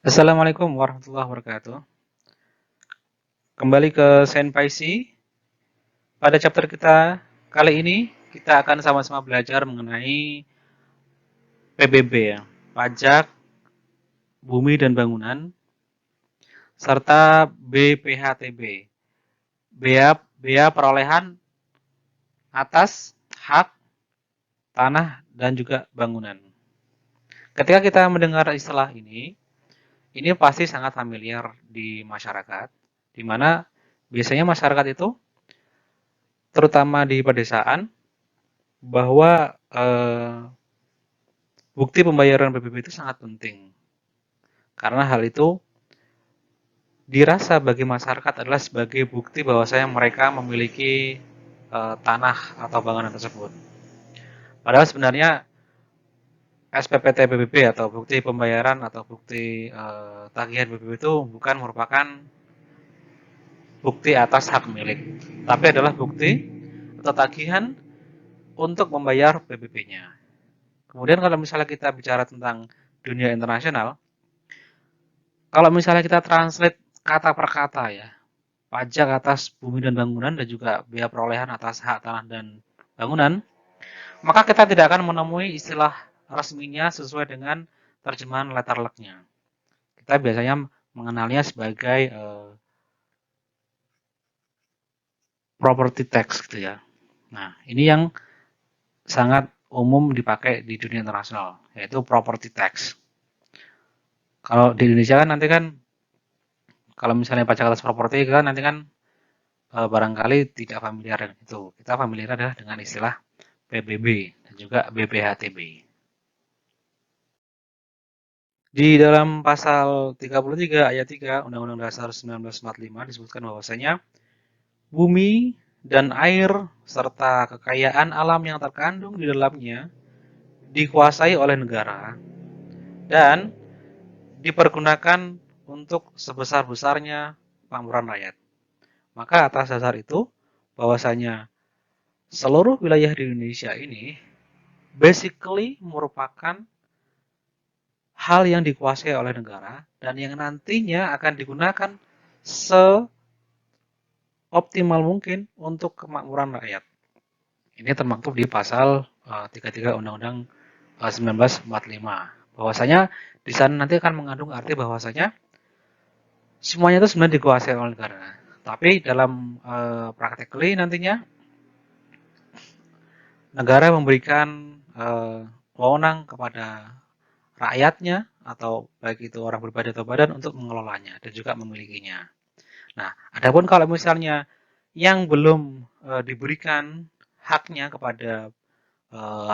Assalamualaikum warahmatullahi wabarakatuh. Kembali ke Senpaisi. Pada chapter kita kali ini, kita akan sama-sama belajar mengenai PBB ya, pajak bumi dan bangunan, serta BPHTB, bea perolehan atas hak tanah dan juga bangunan. Ketika kita mendengar istilah ini pasti sangat familiar di masyarakat, di mana biasanya masyarakat itu, terutama di pedesaan, bahwa bukti pembayaran PBB itu sangat penting. Karena hal itu dirasa bagi masyarakat adalah sebagai bukti bahwasanya mereka memiliki tanah atau bangunan tersebut. Padahal sebenarnya SPPT PBB atau bukti pembayaran atau bukti tagihan PBB itu bukan merupakan bukti atas hak milik, tapi adalah bukti atau tagihan untuk membayar PBB-nya. Kemudian kalau misalnya kita bicara tentang dunia internasional, kalau misalnya kita translate kata per kata ya, pajak atas bumi dan bangunan dan juga biaya perolehan atas hak tanah dan bangunan, maka kita tidak akan menemui istilah resminya sesuai dengan terjemahan letter luck-nya. Kita biasanya mengenalnya sebagai property tax gitu ya. Nah, ini yang sangat umum dipakai di dunia internasional, yaitu property tax. Kalau di Indonesia kan nanti kan, kalau misalnya pajak atas properti kan nanti kan barangkali tidak familiar dengan itu. Kita familiar adalah dengan istilah PBB dan juga BPHTB. Di dalam pasal 33 ayat 3 Undang-Undang Dasar 1945 disebutkan bahwasanya bumi dan air serta kekayaan alam yang terkandung di dalamnya dikuasai oleh negara dan dipergunakan untuk sebesar-besarnya makmuran rakyat. Maka atas dasar itu bahwasanya seluruh wilayah di Indonesia ini basically merupakan hal yang dikuasai oleh negara dan yang nantinya akan digunakan seoptimal mungkin untuk kemakmuran rakyat. Ini termaktub di pasal 33 Undang-Undang 1945. Bahwasanya di sana nanti akan mengandung arti bahwasanya semuanya itu sebenarnya dikuasai oleh negara. Tapi dalam practically nantinya negara memberikan wewenang kepada rakyatnya atau baik itu orang pribadi atau badan untuk mengelolanya dan juga memilikinya. Nah, adapun kalau misalnya yang belum diberikan haknya kepada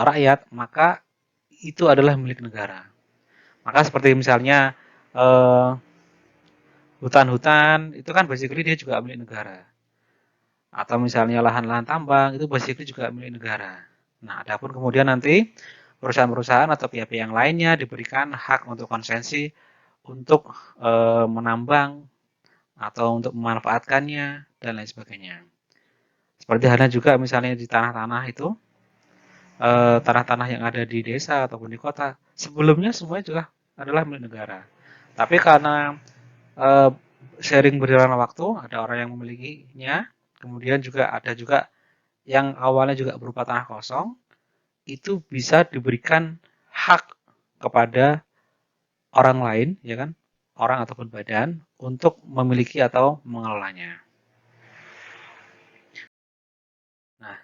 rakyat, maka itu adalah milik negara. Maka seperti misalnya eh, hutan-hutan itu kan basically dia juga milik negara. Atau misalnya lahan-lahan tambang itu basically juga milik negara. Nah, adapun kemudian nanti perusahaan-perusahaan atau pihak-pihak yang lainnya diberikan hak untuk konsensi untuk menambang atau untuk memanfaatkannya dan lain sebagainya. Seperti halnya juga misalnya di tanah-tanah itu, tanah-tanah yang ada di desa ataupun di kota, sebelumnya semuanya juga adalah milik negara. Tapi karena eh, sharing berjalan waktu, ada orang yang memilikinya, kemudian juga ada juga yang awalnya juga berupa tanah kosong, itu bisa diberikan hak kepada orang lain, ya kan, orang ataupun badan untuk memiliki atau mengelolanya. Nah,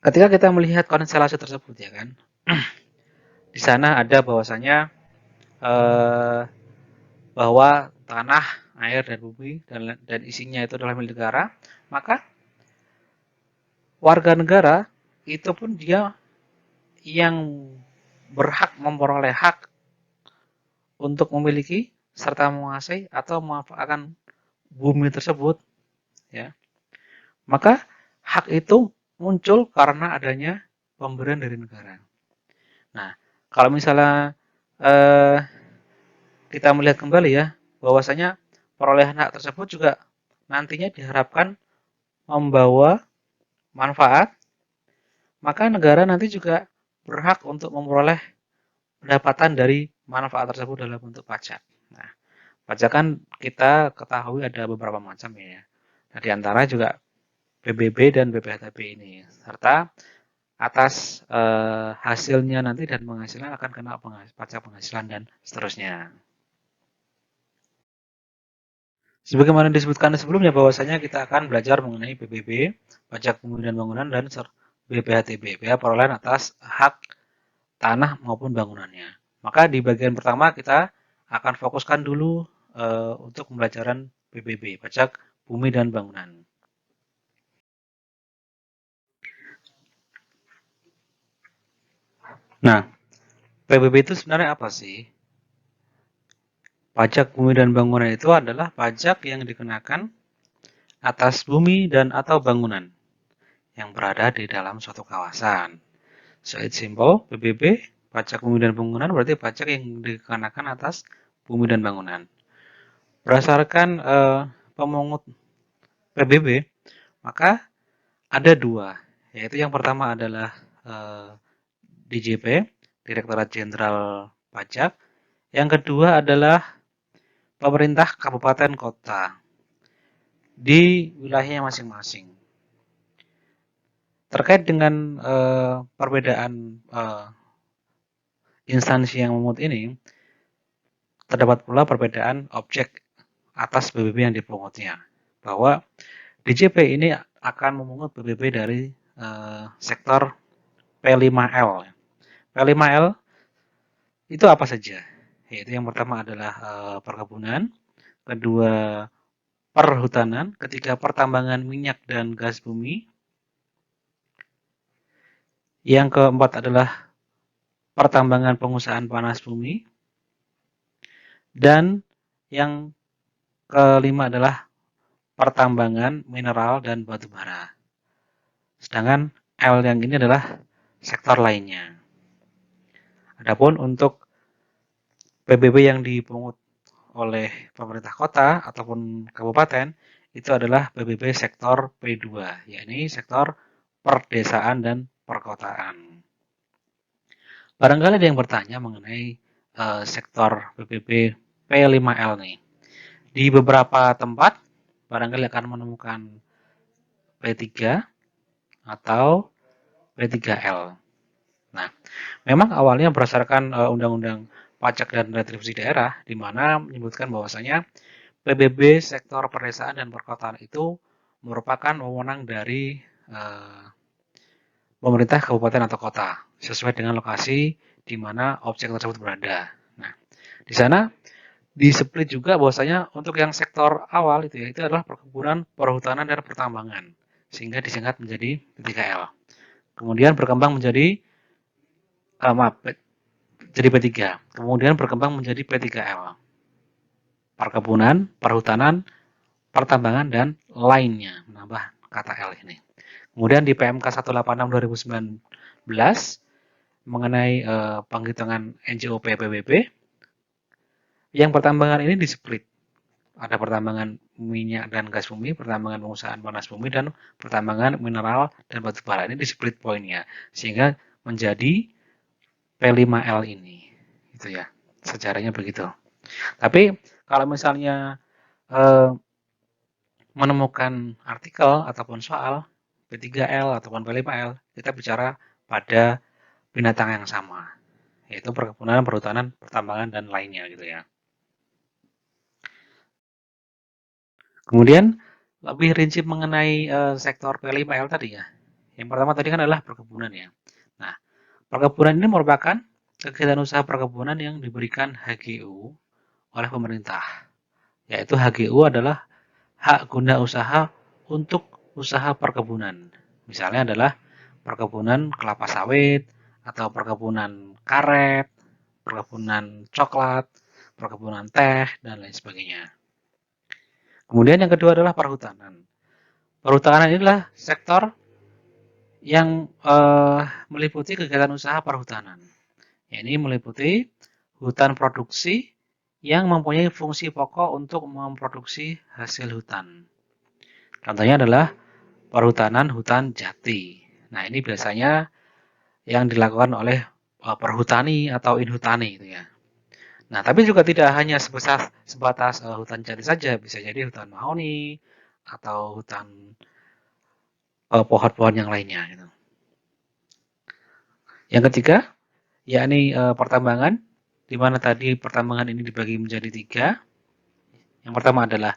ketika kita melihat konstelasi tersebut, ya kan, di sana ada bahwasanya eh, bahwa tanah, air dan bumi dan isinya itu adalah milik negara, maka warga negara itu pun dia yang berhak memperoleh hak untuk memiliki serta menguasai atau memanfaatkan bumi tersebut, ya. Maka hak itu muncul karena adanya pemberian dari negara. Nah, kalau misalnya eh, kita melihat kembali ya, bahwasanya perolehan hak tersebut juga nantinya diharapkan membawa manfaat, maka negara nanti juga berhak untuk memperoleh pendapatan dari manfaat tersebut dalam bentuk pajak. Nah, pajak kan kita ketahui ada beberapa macam ya. Nah, di antara juga PBB dan BPHTB ini, serta atas hasilnya nanti dan penghasilan akan kena pajak penghasilan dan seterusnya. Sebagaimana disebutkan sebelumnya bahwasanya kita akan belajar mengenai PBB, pajak bumi dan bangunan, dan BPHTB, biaya perolehan atas hak tanah maupun bangunannya. Maka di bagian pertama kita akan fokuskan dulu untuk pembelajaran PBB, pajak bumi dan bangunan. Nah, PBB itu sebenarnya apa sih? Pajak bumi dan bangunan itu adalah pajak yang dikenakan atas bumi dan atau bangunan yang berada di dalam suatu kawasan. So it's simple, PBB, pajak bumi dan bangunan berarti pajak yang dikenakan atas bumi dan bangunan. Berdasarkan pemungut PBB, maka ada dua, yaitu yang pertama adalah DJP, Direktorat Jenderal Pajak. Yang kedua adalah pemerintah kabupaten kota di wilayahnya masing-masing. Terkait dengan perbedaan instansi yang memungut ini, terdapat pula perbedaan objek atas PBB yang dipungutnya. Bahwa DJP ini akan memungut PBB dari sektor P5L. P5L itu apa saja? Yaitu yang pertama adalah perkebunan, kedua perhutanan, ketiga pertambangan minyak dan gas bumi, yang keempat adalah pertambangan pengusahaan panas bumi, dan yang kelima adalah pertambangan mineral dan batu bara. Sedangkan L yang ini adalah sektor lainnya. Adapun untuk PBB yang dipungut oleh pemerintah kota ataupun kabupaten itu adalah PBB sektor P2, yakni sektor perdesaan dan perkotaan. Barangkali ada yang bertanya mengenai sektor PBB P5L nih. Di beberapa tempat barangkali akan menemukan P3 atau P3L. Nah, memang awalnya berdasarkan Undang-Undang Pajak dan Retribusi Daerah, di mana menyebutkan bahwasanya PBB sektor perdesaan dan perkotaan itu merupakan wewenang dari pemerintah kabupaten atau kota, sesuai dengan lokasi di mana objek tersebut berada. Nah, di sana di-split juga bahwasanya untuk yang sektor awal itu ya, itu adalah perkebunan, perhutanan, dan pertambangan, sehingga disingkat menjadi P3L. Kemudian berkembang menjadi maaf, jadi P3. Kemudian berkembang menjadi P3L. Perkebunan, perhutanan, pertambangan, dan lainnya. Menambah kata L ini. Kemudian di PMK 186 2019 mengenai penghitungan NJOP PBB, yang pertambangan ini di-split. Ada pertambangan minyak dan gas bumi, pertambangan pengusahaan panas bumi, dan pertambangan mineral dan batu bara. Ini di-split poinnya, sehingga menjadi P5L ini. Itu ya, sejarahnya begitu. Tapi kalau misalnya menemukan artikel ataupun soal P3L ataupun P5L, kita bicara pada binatang yang sama, yaitu perkebunan, perhutanan, pertambangan, dan lainnya gitu ya. Kemudian lebih rinci mengenai sektor P5L tadi ya. Yang pertama tadi kan adalah perkebunan ya. Nah, perkebunan ini merupakan kegiatan usaha perkebunan yang diberikan HGU oleh pemerintah, yaitu HGU adalah hak guna usaha untuk usaha perkebunan. Misalnya adalah perkebunan kelapa sawit, atau perkebunan karet, perkebunan coklat, perkebunan teh, dan lain sebagainya. Kemudian yang kedua adalah perhutanan. Perhutanan inilah sektor yang meliputi kegiatan usaha perhutanan. Ini meliputi hutan produksi yang mempunyai fungsi pokok untuk memproduksi hasil hutan. Contohnya adalah perhutanan hutan jati. Nah, ini biasanya yang dilakukan oleh perhutani atau inhutani itu ya. Nah, tapi juga tidak hanya sebatas hutan jati saja, bisa jadi hutan mahoni atau hutan pohon-pohon yang lainnya gitu. Yang ketiga, yakni pertambangan, di mana tadi pertambangan ini dibagi menjadi tiga. Yang pertama adalah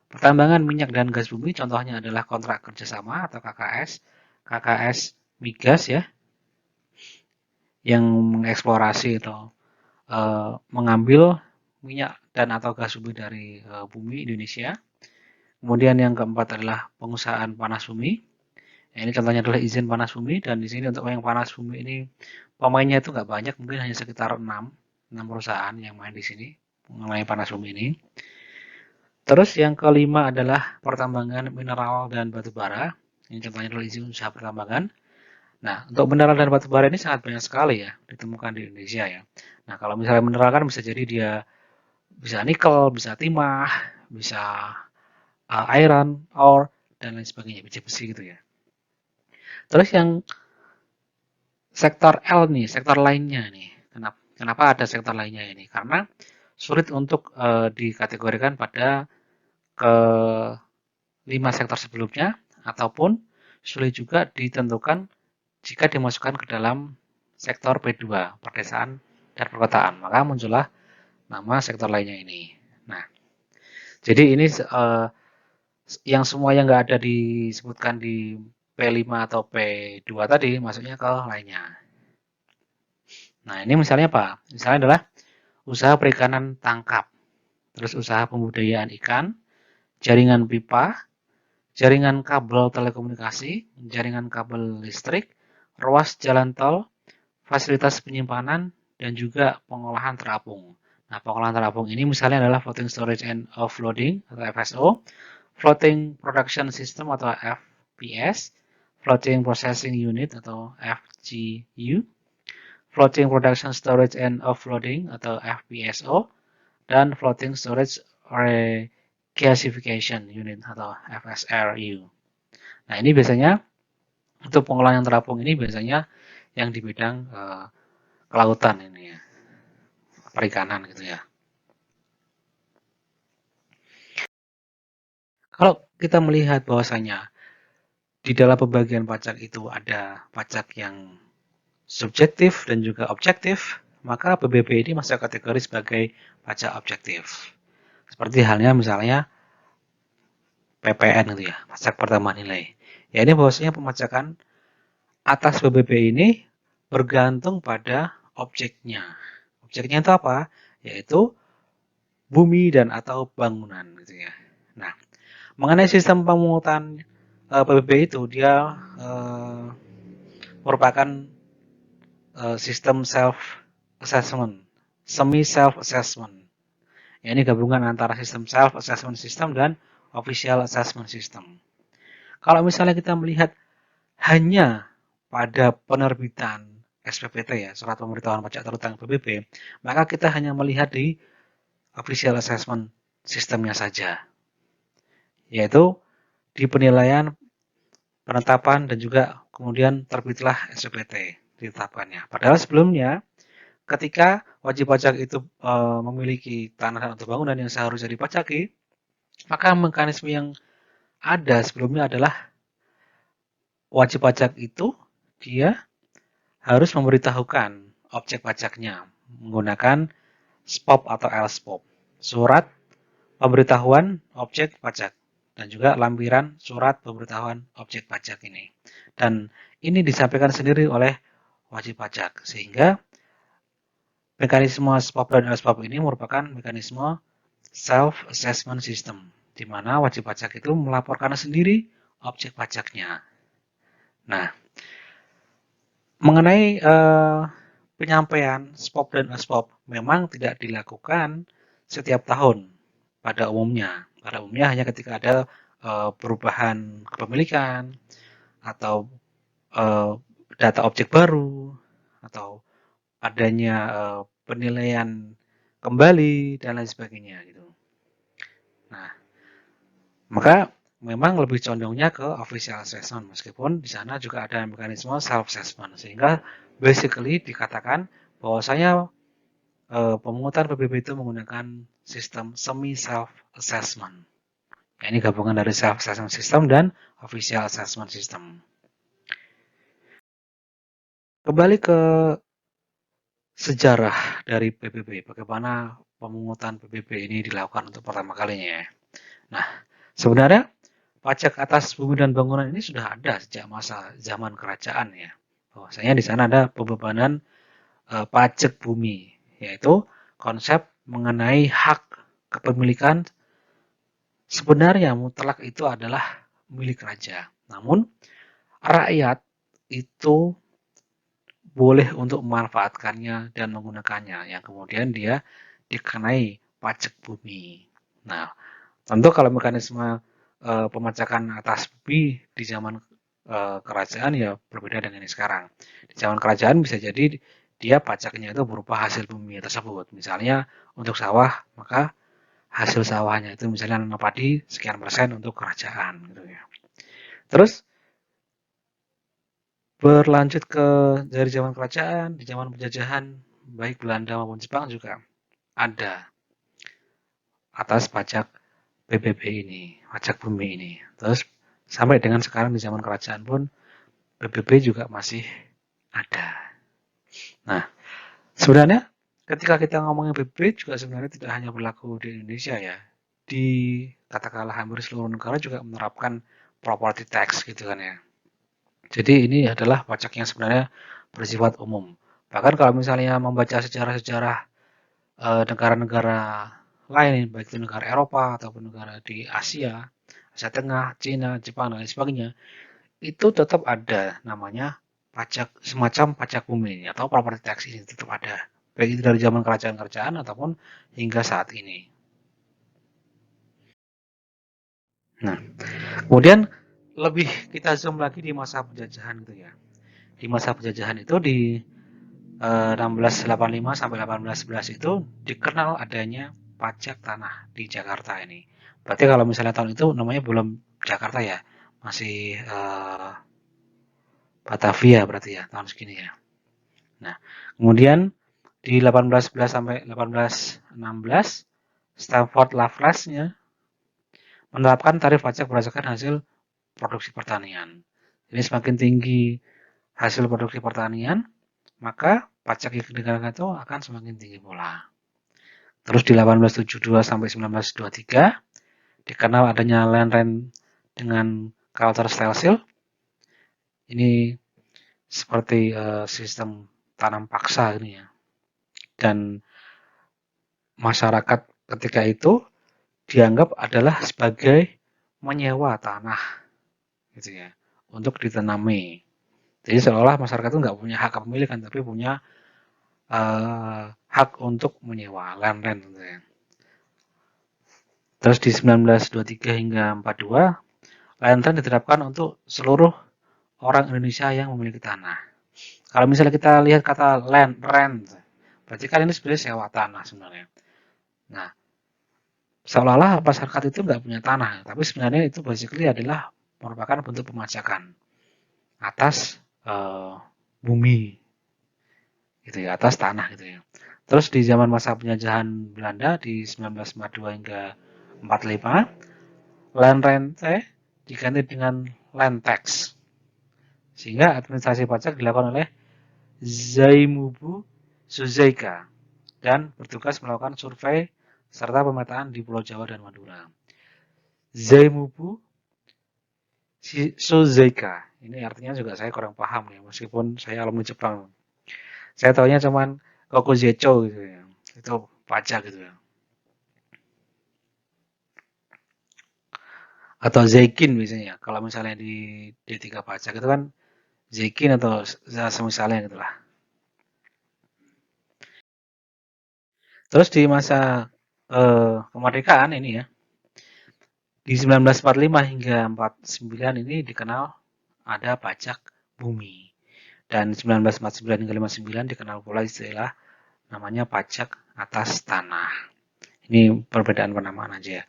pertambangan minyak dan gas bumi, contohnya adalah kontrak kerjasama atau KKS, KKS migas ya, yang mengeksplorasi atau mengambil minyak dan atau gas bumi dari bumi Indonesia. Kemudian yang keempat adalah pengusahaan panas bumi. Nah, ini contohnya adalah izin panas bumi, dan di sini untuk yang panas bumi ini pemainnya itu nggak banyak, mungkin hanya sekitar 6 perusahaan yang main di sini mengenai panas bumi ini. Terus yang kelima adalah pertambangan mineral dan batu bara. Ini contohnya adalah izin usaha pertambangan. Nah, untuk mineral dan batu bara ini sangat banyak sekali ya ditemukan di Indonesia ya. Nah, kalau misalnya mineral kan bisa jadi dia bisa nikel, bisa timah, bisa iron, ore, dan lain sebagainya, biji-besi gitu ya. Terus yang sektor L nih, sektor lainnya nih. Kenapa ada sektor lainnya ini? Karena sulit untuk dikategorikan pada ke 5 sektor sebelumnya, ataupun sulit juga ditentukan jika dimasukkan ke dalam sektor P2, perdesaan dan perkotaan. Maka muncullah nama sektor lainnya ini. Nah, jadi ini yang semua yang nggak ada disebutkan di P5 atau P2 tadi, masuknya ke lainnya. Nah, ini misalnya apa? Misalnya adalah usaha perikanan tangkap, terus usaha pembudidayaan ikan, jaringan pipa, jaringan kabel telekomunikasi, jaringan kabel listrik, ruas jalan tol, fasilitas penyimpanan, dan juga pengolahan terapung. Nah, pengolahan terapung ini misalnya adalah floating storage and offloading atau FSO, floating production system atau FPS, floating processing unit atau FGU, floating production storage and offloading atau FPSO, dan floating storage regasification unit atau FSRU. Nah, ini biasanya untuk pengolahan yang terapung ini biasanya yang di bidang kelautan ini ya, perikanan gitu ya. Kalau kita melihat bahwasanya di dalam pembagian pajak itu ada pajak yang subjektif dan juga objektif, maka PBB ini masuk kategori sebagai pajak objektif. Seperti halnya misalnya PPN gitu ya, pajak pertambahan nilai. Ya, ini bahwasanya pemajakan atas PBB ini bergantung pada objeknya. Objeknya itu apa? Yaitu bumi dan atau bangunan gitu ya. Nah, mengenai sistem pemungutan PBB itu dia merupakan sistem self assessment, semi self assessment. Ya, ini gabungan antara sistem self assessment system dan official assessment system. Kalau misalnya kita melihat hanya pada penerbitan SPPT ya, surat pemberitahuan pajak terutang PBB, maka kita hanya melihat di official assessment sistemnya saja, yaitu di penilaian, penetapan, dan juga kemudian terbitlah SPPT ditetapkannya. Padahal sebelumnya ketika wajib pajak itu memiliki tanah atau bangunan yang seharusnya dipajaki, maka mekanisme yang ada sebelumnya adalah wajib pajak itu dia harus memberitahukan objek pajaknya menggunakan SPOP atau LSPOP, surat pemberitahuan objek pajak, dan juga lampiran surat pemberitahuan objek pajak ini. Dan ini disampaikan sendiri oleh wajib pajak, sehingga mekanisme SPOP dan LSPOP ini merupakan mekanisme self-assessment system, di mana wajib pajak itu melaporkan sendiri objek pajaknya. Nah, mengenai penyampaian SPOP dan LSPOP memang tidak dilakukan setiap tahun pada umumnya. Pada umumnya hanya ketika ada perubahan kepemilikan atau data objek baru atau adanya penilaian kembali dan lain sebagainya gitu. Nah, maka memang lebih condongnya ke official assessment meskipun di sana juga ada mekanisme self assessment, sehingga basically dikatakan bahwasanya pemungutan PBB itu menggunakan sistem semi self assessment. Ya, ini gabungan dari self assessment system dan official assessment system. Kembali ke sejarah dari PBB, bagaimana pemungutan PBB ini dilakukan untuk pertama kalinya. Nah, sebenarnya pajak atas bumi dan bangunan ini sudah ada sejak masa zaman kerajaan ya. Bahwasanya di sana ada pembebanan pajak bumi, yaitu konsep mengenai hak kepemilikan sebenarnya mutlak itu adalah milik raja. Namun rakyat itu boleh untuk memanfaatkannya dan menggunakannya, yang kemudian dia dikenai pajak bumi. Nah, tentu kalau mekanisme pemajakan atas bumi di zaman kerajaan ya berbeda dengan ini sekarang. Di zaman kerajaan bisa jadi dia pajaknya itu berupa hasil bumi tersebut. Misalnya untuk sawah, maka hasil sawahnya itu misalnya nanam padi sekian persen untuk kerajaan gitu ya. Terus berlanjut ke dari zaman kerajaan, di zaman penjajahan baik Belanda maupun Jepang juga ada atas pajak PBB ini, pajak bumi ini. Terus sampai dengan sekarang di zaman kerajaan pun PBB juga masih ada. Nah, sebenarnya ketika kita ngomongin PBB juga sebenarnya tidak hanya berlaku di Indonesia ya. Di katakanlah hampir seluruh negara juga menerapkan property tax gitu kan ya. Jadi ini adalah pajak yang sebenarnya bersifat umum. Bahkan kalau misalnya membaca sejarah-sejarah negara-negara lain, baik itu negara Eropa ataupun negara di Asia, Asia Tengah, Cina, Jepang, dan lain sebagainya, itu tetap ada namanya pajak semacam pajak bumi atau property tax ini tetap ada. Baik itu dari zaman kerajaan-kerajaan ataupun hingga saat ini. Nah, kemudian lebih kita zoom lagi di masa penjajahan gitu ya. Di masa penjajahan itu di 1685 sampai 1811 itu dikenal adanya pajak tanah di Jakarta ini. Berarti kalau misalnya tahun itu namanya belum Jakarta ya, masih Batavia berarti ya tahun segini ya. Nah, kemudian di 1811 sampai 1816 Stamford Raffles-nya menerapkan tarif pajak berdasarkan hasil produksi pertanian. Jadi semakin tinggi hasil produksi pertanian, maka pajak yang dikenakan itu akan semakin tinggi pula. Terus di 1872 sampai 1923 dikenal adanya land rent dengan culture style seal. Ini seperti sistem tanam paksa ini ya. Dan masyarakat ketika itu dianggap adalah sebagai menyewa tanah gitu ya untuk ditanami. Jadi seolah masyarakat itu nggak punya hak kepemilikan tapi punya hak untuk menyewa land rent gitu ya. Terus di 1923 hingga 42 land rent diterapkan untuk seluruh orang Indonesia yang memiliki tanah. Kalau misalnya kita lihat kata land rent, berarti kan ini sebenarnya sewa tanah sebenarnya. Nah, seolah-olah masyarakat itu nggak punya tanah, tapi sebenarnya itu basically adalah merupakan bentuk pemajakan atas bumi, gitu ya, atas tanah gitu ya. Terus di zaman masa penjajahan Belanda di 1942 hingga 45, land rent diganti dengan land tax, sehingga administrasi pajak dilakukan oleh Zaimubu Suzaika dan bertugas melakukan survei serta pemetaan di Pulau Jawa dan Madura. Zaimubu Suzaika. Ini artinya juga saya kurang paham ya, meskipun saya alumni Jepang. Saya tahunya cuman Kokuzecho gitu ya. Itu pajak gitu ya. Atau Zeikin biasanya. Kalau misalnya di D3 pajak itu kan Zeikin atau semisalnya gitu lah. Terus di masa kemerdekaan ini ya, di 1945 hingga 49 ini dikenal ada pajak bumi. Dan 1949 hingga 59 dikenal pula istilah namanya pajak atas tanah. Ini perbedaan penamaan aja ya.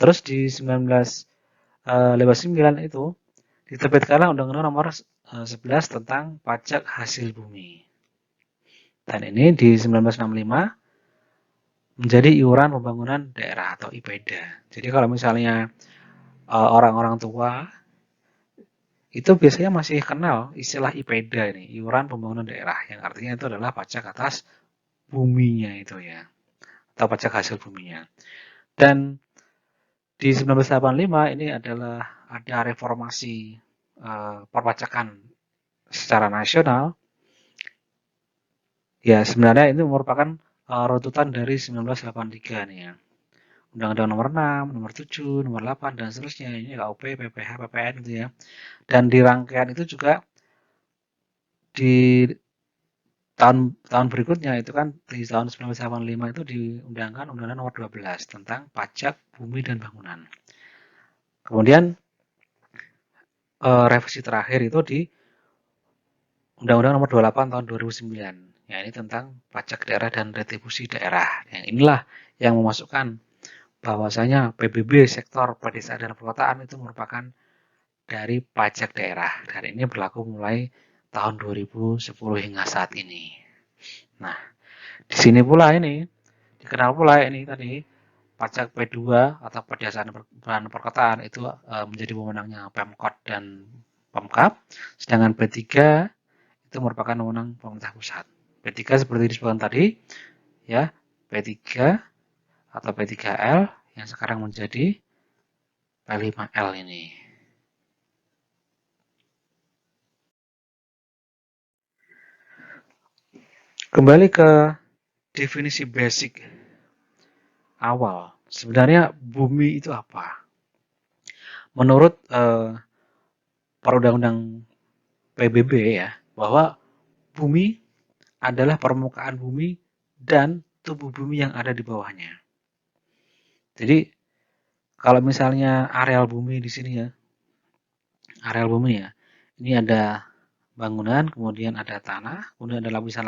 Terus di 1959 itu diterbitkanlah Undang-Undang Nomor 11 tentang pajak hasil bumi. Dan ini di 1965 menjadi iuran pembangunan daerah atau IPEDA. Jadi kalau misalnya orang-orang tua itu biasanya masih kenal istilah IPEDA ini, iuran pembangunan daerah, yang artinya itu adalah pajak atas buminya itu ya, atau pajak hasil buminya. Dan di 1985 ini adalah ada reformasi perpajakan secara nasional. Ya, sebenarnya itu merupakan runtutan dari 1983 nih ya. Undang-Undang nomor 6, nomor 7, nomor 8, dan seterusnya. Ini KUP, PPH, PPN gitu ya. Dan di rangkaian itu juga di tahun berikutnya itu kan di tahun 1985 itu diundangkan Undang-Undang nomor 12 tentang pajak bumi dan bangunan. Kemudian revisi terakhir itu di Undang-Undang nomor 28 tahun 2009. Ya, ini tentang pajak daerah dan retribusi daerah. Yang inilah yang memasukkan bahwasanya PBB sektor pedesaan dan perkotaan itu merupakan dari pajak daerah. Dan ini berlaku mulai tahun 2010 hingga saat ini. Nah, di sini pula ini dikenal pula ini tadi pajak P2 atau pedesaan dan perkotaan itu menjadi wewenangnya Pemkot dan Pemkap, sedangkan P3 itu merupakan wewenang pemerintah pusat. P3 seperti disebutkan tadi ya, P3 atau P3L yang sekarang menjadi P5L ini. Kembali ke definisi basic awal. Sebenarnya bumi itu apa? Menurut Perundang-undang PBB ya, bahwa bumi adalah permukaan bumi dan tubuh bumi yang ada di bawahnya. Jadi kalau misalnya areal bumi di sini ya, areal bumi ya, ini ada bangunan, kemudian ada tanah, kemudian ada lapisan,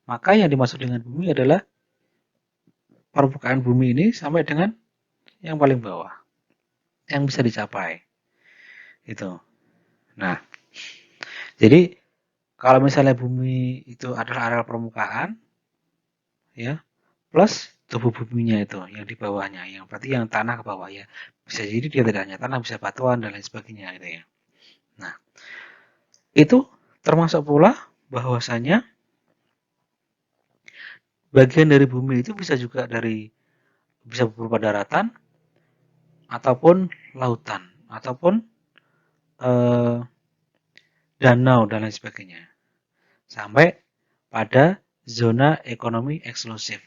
maka yang dimaksud dengan bumi adalah permukaan bumi ini sampai dengan yang paling bawah, yang bisa dicapai. Itu. Nah, jadi kalau misalnya bumi itu adalah areal permukaan, ya, plus tubuh buminya itu yang di bawahnya, yang berarti yang tanah ke bawah ya. Bisa jadi dia tidak hanya tanah, bisa batuan dan lain sebagainya gitu ya. Nah, itu termasuk pula bahwasanya bagian dari bumi itu bisa berupa daratan ataupun lautan ataupun eh, danau dan lain sebagainya. Sampai pada zona ekonomi eksklusif.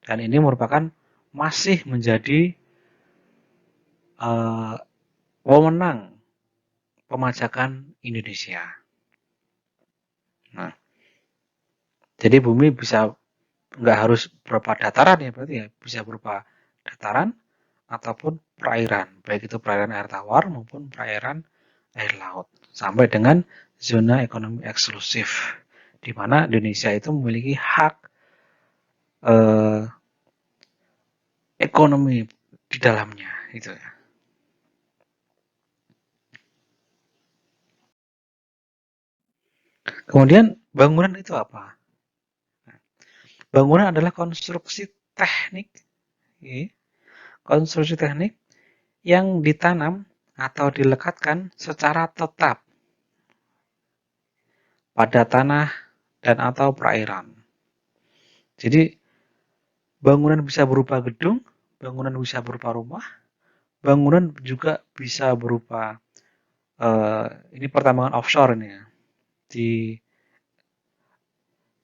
Dan ini merupakan masih menjadi wewenang pemajakan Indonesia. Nah, jadi bumi bisa nggak harus berupa dataran ya berarti ya, bisa berupa dataran ataupun perairan, baik itu perairan air tawar maupun perairan air laut, sampai dengan zona ekonomi eksklusif, di mana Indonesia itu memiliki hak eh, ekonomi di dalamnya, itu ya. Kemudian bangunan itu apa? Bangunan adalah teknik, ya, konstruksi teknik yang ditanam atau dilekatkan secara tetap pada tanah dan atau perairan. Jadi bangunan bisa berupa gedung, bangunan bisa berupa rumah, bangunan juga bisa berupa ini pertambangan offshore ini ya,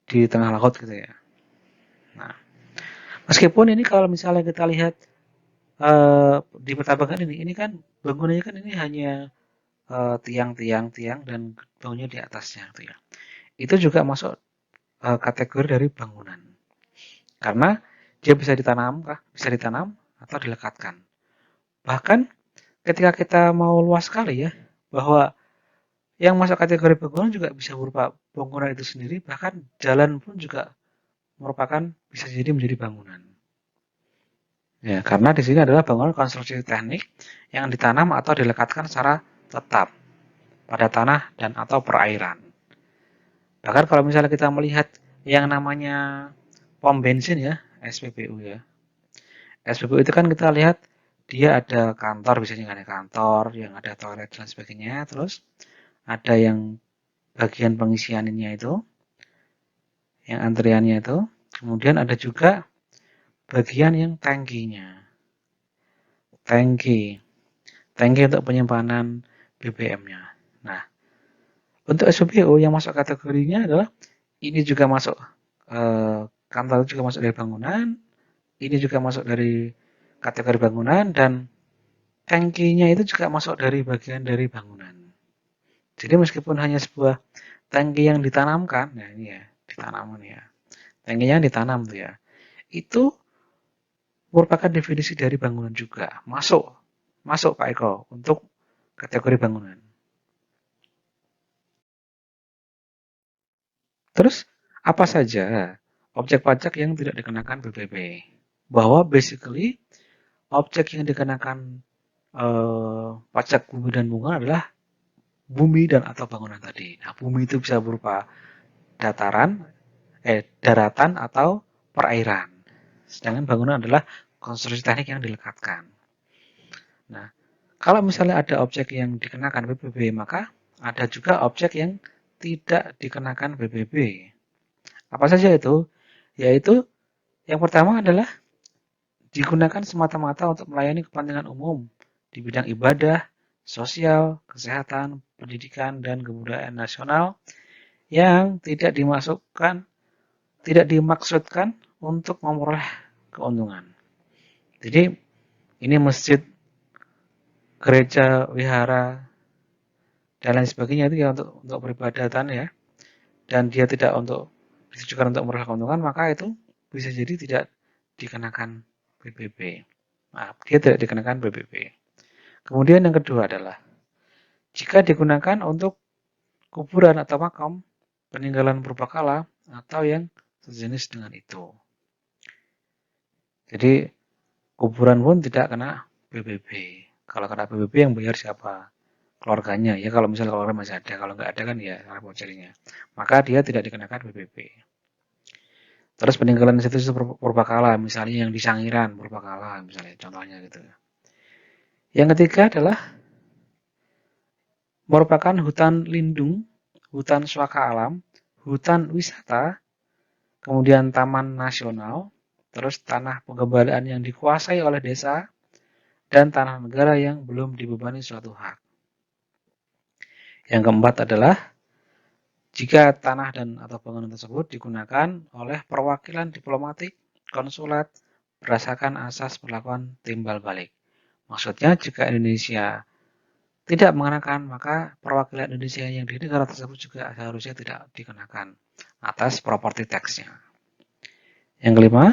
di tengah laut gitu ya. Nah, meskipun ini kalau misalnya kita lihat di pertambangan ini kan bangunannya kan ini hanya tiang-tiang dan bangunnya di atasnya gitu ya. Itu juga masuk kategori dari bangunan. Karena dia bisa ditanam atau dilekatkan. Bahkan ketika kita mau luas sekali ya, bahwa yang masuk kategori bangunan juga bisa berupa bangunan itu sendiri, bahkan jalan pun juga merupakan bisa jadi menjadi bangunan. Ya, karena di sini adalah bangunan konstruksi teknik yang ditanam atau dilekatkan secara tetap pada tanah dan atau perairan. Bahkan kalau misalnya kita melihat yang namanya pom bensin ya, SPBU ya. SPBU itu kan kita lihat dia ada kantor, biasanya ada kantor yang ada toilet dan sebagainya, terus ada yang bagian pengisiannya itu, yang antriannya itu, kemudian ada juga bagian yang tangkinya, tangki, tangki untuk penyimpanan BBM-nya. Nah, untuk SPBU yang masuk kategorinya adalah ini juga masuk kantor juga masuk dari bangunan, ini juga masuk dari kategori bangunan dan tangkinya itu juga masuk dari bagian dari bangunan. Jadi meskipun hanya sebuah tangki yang ditanamkan, nah ini ya, ditanam ya. Tangkinya yang ditanam tuh ya. Itu merupakan definisi dari bangunan juga. Masuk. Masuk Pak Eko untuk kategori bangunan. Terus apa saja objek pajak yang tidak dikenakan PPB? Bahwa basically objek yang dikenakan pajak bumi dan bangunan adalah bumi dan atau bangunan tadi. Nah, bumi itu bisa berupa dataran, daratan atau perairan. Sedangkan bangunan adalah konstruksi teknik yang dilekatkan. Nah, kalau misalnya ada objek yang dikenakan PBB, maka ada juga objek yang tidak dikenakan PBB. Apa saja itu? Yaitu yang pertama adalah digunakan semata-mata untuk melayani kepentingan umum di bidang ibadah, sosial, kesehatan, pendidikan, dan kebudayaan nasional yang tidak dimaksudkan untuk memperoleh keuntungan. Jadi ini masjid, gereja, wihara, dan lain sebagainya itu ya untuk peribadatan ya, dan dia tidak ditujukan untuk memperoleh keuntungan, maka itu bisa jadi tidak dikenakan PBB. Maaf, dia tidak dikenakan PBB. Kemudian yang kedua adalah jika digunakan untuk kuburan atau makam peninggalan purbakala atau yang sejenis dengan itu. Jadi kuburan pun tidak kena PBB. Kalau kena PBB yang bayar siapa? Keluarganya. Ya kalau misalnya keluarga masih ada, kalau nggak ada kan ya repot jadinya. Maka dia tidak dikenakan PBB. Terus peninggalan situs purbakala, misalnya yang di Sangiran purbakala, misalnya contohnya gitu. Yang ketiga adalah merupakan hutan lindung, hutan suaka alam, hutan wisata, kemudian taman nasional, terus tanah pengembalaan yang dikuasai oleh desa, dan tanah negara yang belum dibebani suatu hak. Yang keempat adalah jika tanah dan atau bangunan tersebut digunakan oleh perwakilan diplomatik, konsulat, berdasarkan asas perlakuan timbal balik. Maksudnya jika Indonesia tidak mengenakan, maka perwakilan Indonesia yang di negara tersebut juga seharusnya tidak dikenakan atas property tax-nya. Yang kelima,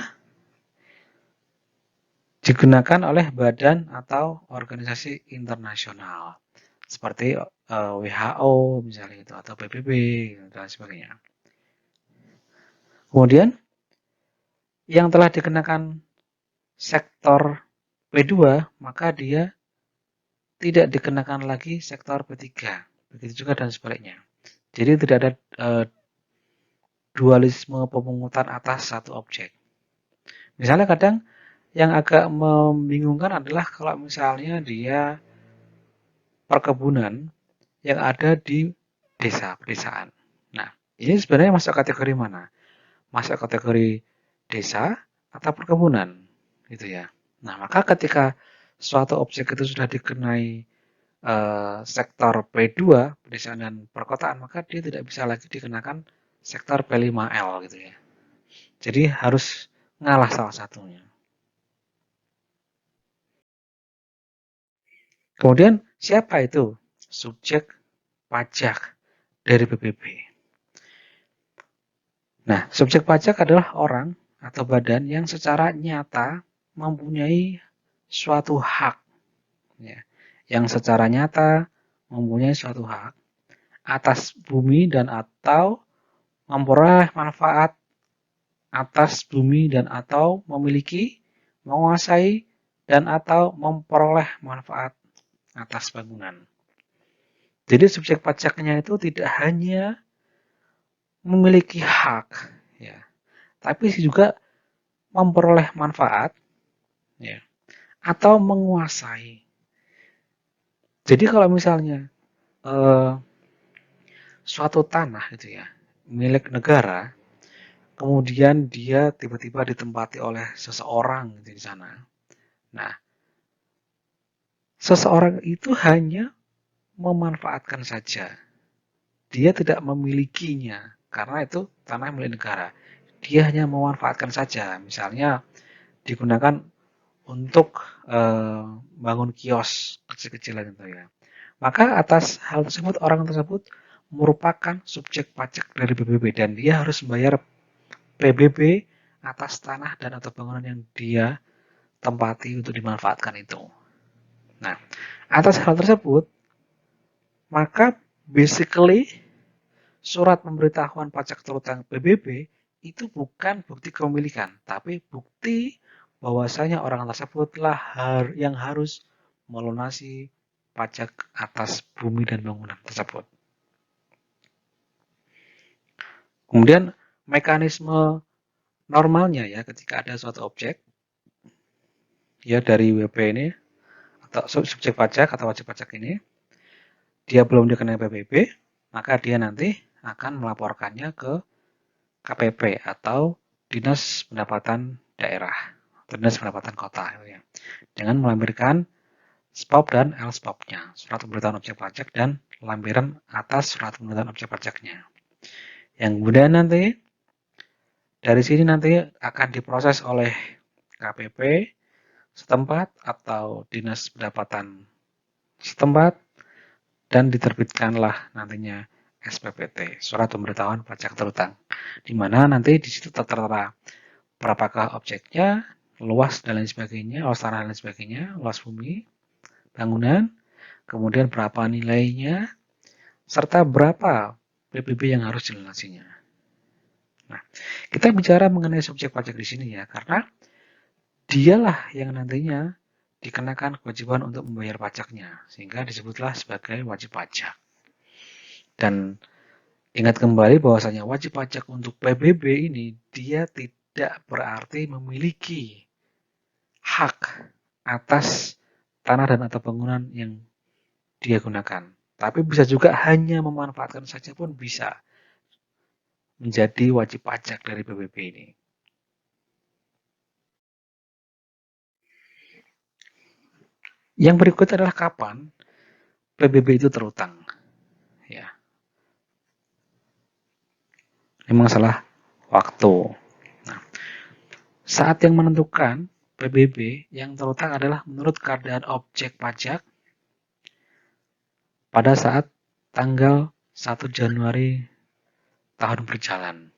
digunakan oleh badan atau organisasi internasional seperti WHO misalnya itu atau PBB dan sebagainya. Kemudian yang telah dikenakan sektor P2 maka dia tidak dikenakan lagi sektor P3. Begitu juga dan sebaliknya. Jadi tidak ada dualisme pemungutan atas satu objek. Misalnya kadang yang agak membingungkan adalah kalau misalnya dia perkebunan yang ada di pedesaan. Nah, ini sebenarnya masuk kategori mana? Masuk kategori desa atau perkebunan, gitu ya. Nah, maka ketika suatu objek itu sudah dikenai sektor P2, pedesaan dan perkotaan, maka dia tidak bisa lagi dikenakan sektor P5L gitu ya. Jadi harus ngalah salah satunya. Kemudian siapa itu subjek pajak dari PBB? Nah, subjek pajak adalah orang atau badan yang secara nyata mempunyai suatu hak, ya, yang secara nyata mempunyai suatu hak atas bumi dan atau memperoleh manfaat atas bumi dan atau memiliki, menguasai, dan atau memperoleh manfaat atas bangunan. Jadi subjek pajaknya itu tidak hanya memiliki hak, ya, tapi juga memperoleh manfaat, ya, atau menguasai. Jadi kalau misalnya eh, suatu tanah itu ya milik negara, kemudian dia tiba-tiba ditempati oleh seseorang di sana. Nah, seseorang itu hanya memanfaatkan saja. Dia tidak memilikinya karena itu tanah milik negara. Dia hanya memanfaatkan saja. Misalnya digunakan untuk bangun kios kecil-kecilan itu ya. Maka atas hal tersebut orang tersebut merupakan subjek pajak dari PBB dan dia harus membayar PBB atas tanah dan atau bangunan yang dia tempati untuk dimanfaatkan itu. Nah, atas hal tersebut, maka basically surat pemberitahuan pajak terutang PBB itu bukan bukti kepemilikan, tapi bukti bahwasanya orang tersebutlah yang harus melunasi pajak atas bumi dan bangunan tersebut. Kemudian mekanisme normalnya ya ketika ada suatu objek ya dari WP ini atau subjek pajak atau wajib pajak ini dia belum dikenai PBB, maka dia nanti akan melaporkannya ke KPP atau Dinas Pendapatan Daerah, Dinas Pendapatan Kota ya, dengan melampirkan SPOP dan LSPOP-nya, surat pemberitahuan objek pajak dan lampiran atas surat pemberitahuan objek pajaknya. Yang kemudian nanti dari sini nanti akan diproses oleh KPP setempat atau Dinas Pendapatan setempat dan diterbitkanlah nantinya SPPT, surat pemberitahuan pajak terutang, di mana nanti di situ tertera berapakah objeknya, luas dan lain sebagainya, luas tanah dan lain sebagainya, luas bumi, bangunan, kemudian berapa nilainya, serta berapa PBB yang harus dilunasinya. Nah, kita bicara mengenai subjek pajak di sini ya, karena dialah yang nantinya dikenakan kewajiban untuk membayar pajaknya, sehingga disebutlah sebagai wajib pajak. Dan ingat kembali bahwasanya wajib pajak untuk PBB ini dia tidak berarti memiliki hak atas tanah dan atau bangunan yang dia gunakan. Tapi bisa juga hanya memanfaatkan saja pun bisa menjadi wajib pajak dari PBB ini. Yang berikut adalah kapan PBB itu terutang. Ya, ini masalah waktu. Nah, saat yang menentukan PBB yang terutang adalah menurut keadaan objek pajak pada saat tanggal 1 Januari tahun berjalan.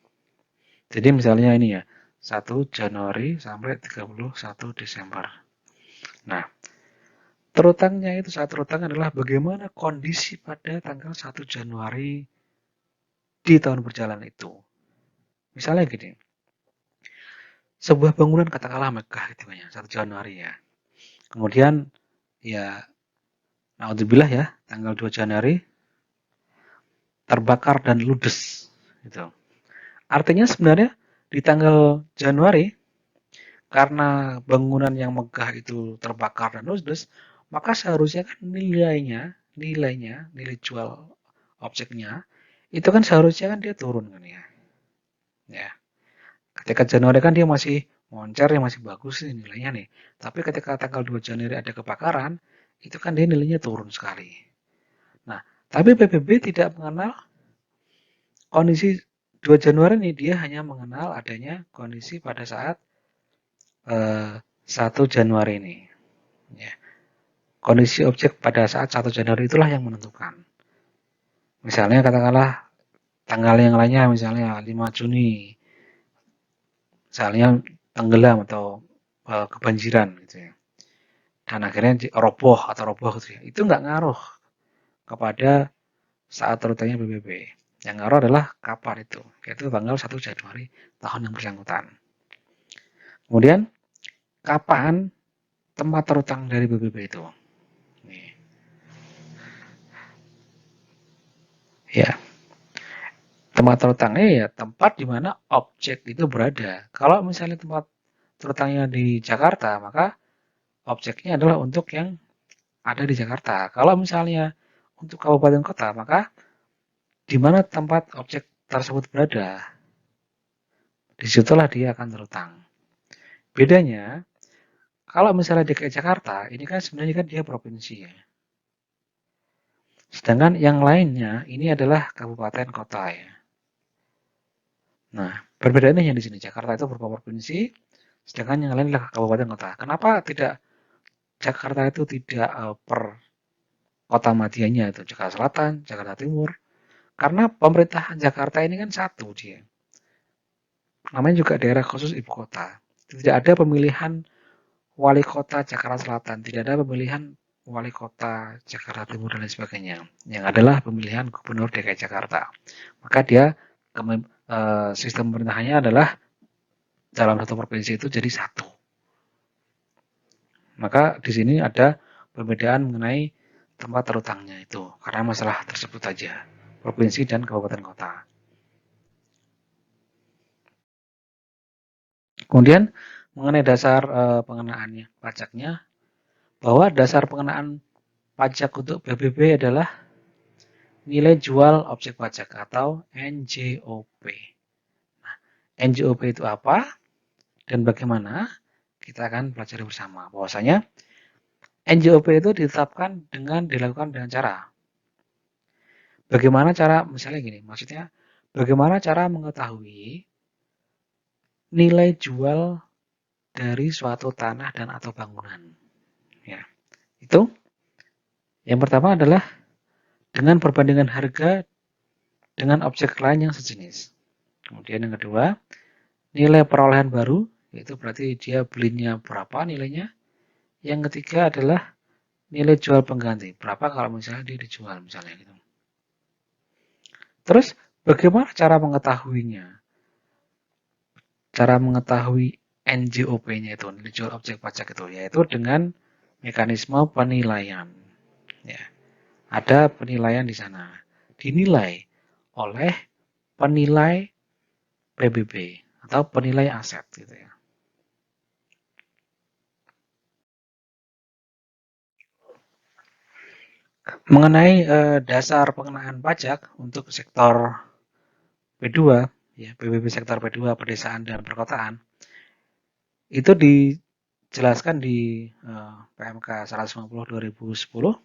Jadi misalnya ini ya, 1 Januari sampai 31 Desember. Nah, terutangnya itu saat terutang adalah bagaimana kondisi pada tanggal 1 Januari di tahun berjalan itu. Misalnya gini, sebuah bangunan katakanlah megah gitu ya, 1 Januari ya. Kemudian ya, naudzubillah ya, tanggal 2 Januari terbakar dan ludes gitu. Artinya sebenarnya di tanggal Januari karena bangunan yang megah itu terbakar dan ludes, maka seharusnya kan nilai jual objeknya itu kan seharusnya kan dia turun kan ya. Ya, ketika Januari kan dia masih moncer yang masih bagus nih nilainya nih. Tapi ketika tanggal 2 Januari ada kebakaran, itu kan dia nilainya turun sekali. Nah, tapi PBB tidak mengenal kondisi 2 Januari nih, dia hanya mengenal adanya kondisi pada saat 1 Januari ini. Ya. Kondisi objek pada saat 1 Januari itulah yang menentukan. Misalnya katakanlah tanggal yang lainnya misalnya 5 Juni, misalnya tenggelam atau kebanjiran gitu ya. Dan akhirnya roboh gitu ya. Itu nggak ngaruh kepada saat terutangnya PBB. Yang ngaruh adalah kapan itu, yaitu tanggal 1 Januari tahun yang bersangkutan. Kemudian kapan tempat terutang dari PBB itu? Ya, Tempat terletaknya ya tempat di mana objek itu berada. Kalau misalnya tempat terletaknya di Jakarta, maka objeknya adalah untuk yang ada di Jakarta. Kalau misalnya untuk kabupaten kota, maka di mana tempat objek tersebut berada, disitulah dia akan terletak. Bedanya, kalau misalnya DKI Jakarta, ini kan sebenarnya kan dia provinsi ya. Sedangkan yang lainnya ini adalah kabupaten kota ya. Nah, perbedaannya di sini Jakarta itu berupa provinsi, sedangkan yang lain adalah kabupaten kota. Kenapa tidak Jakarta itu tidak per kota madianya itu Jakarta Selatan, Jakarta Timur? Karena pemerintahan Jakarta ini kan satu dia. Namanya juga daerah khusus ibu kota. Tidak ada pemilihan wali kota Jakarta Selatan, tidak ada pemilihan wali kota Jakarta Timur dan lain sebagainya. Yang adalah pemilihan gubernur DKI Jakarta. Maka dia sistem pemerintahannya adalah dalam satu provinsi itu jadi satu. Maka di sini ada perbedaan mengenai tempat terletaknya itu karena masalah tersebut saja, provinsi dan kabupaten kota. Kemudian mengenai dasar pengenaannya pajaknya, bahwa dasar pengenaan pajak untuk PBB adalah nilai jual objek pajak atau NJOP. Nah, NJOP itu apa dan bagaimana? Kita akan pelajari bersama. Bahwasanya NJOP itu ditetapkan dengan dilakukan dengan cara. Bagaimana cara, misalnya gini, maksudnya bagaimana cara mengetahui nilai jual dari suatu tanah dan atau bangunan. Ya, itu yang pertama adalah dengan perbandingan harga dengan objek lain yang sejenis. Kemudian yang kedua, nilai perolehan baru, yaitu berarti dia belinya berapa nilainya. Yang ketiga adalah nilai jual pengganti, berapa kalau misalnya dia dijual misalnya gitu. Terus bagaimana cara mengetahuinya? Cara mengetahui NJOP-nya itu, nilai jual objek pajak itu, yaitu dengan mekanisme penilaian. Ya, ada penilaian di sana, dinilai oleh penilai PBB atau penilai aset gitu ya. Mengenai dasar pengenaan pajak untuk sektor P2 ya, PBB sektor P2 pedesaan dan perkotaan itu dijelaskan di PMK 150 2010.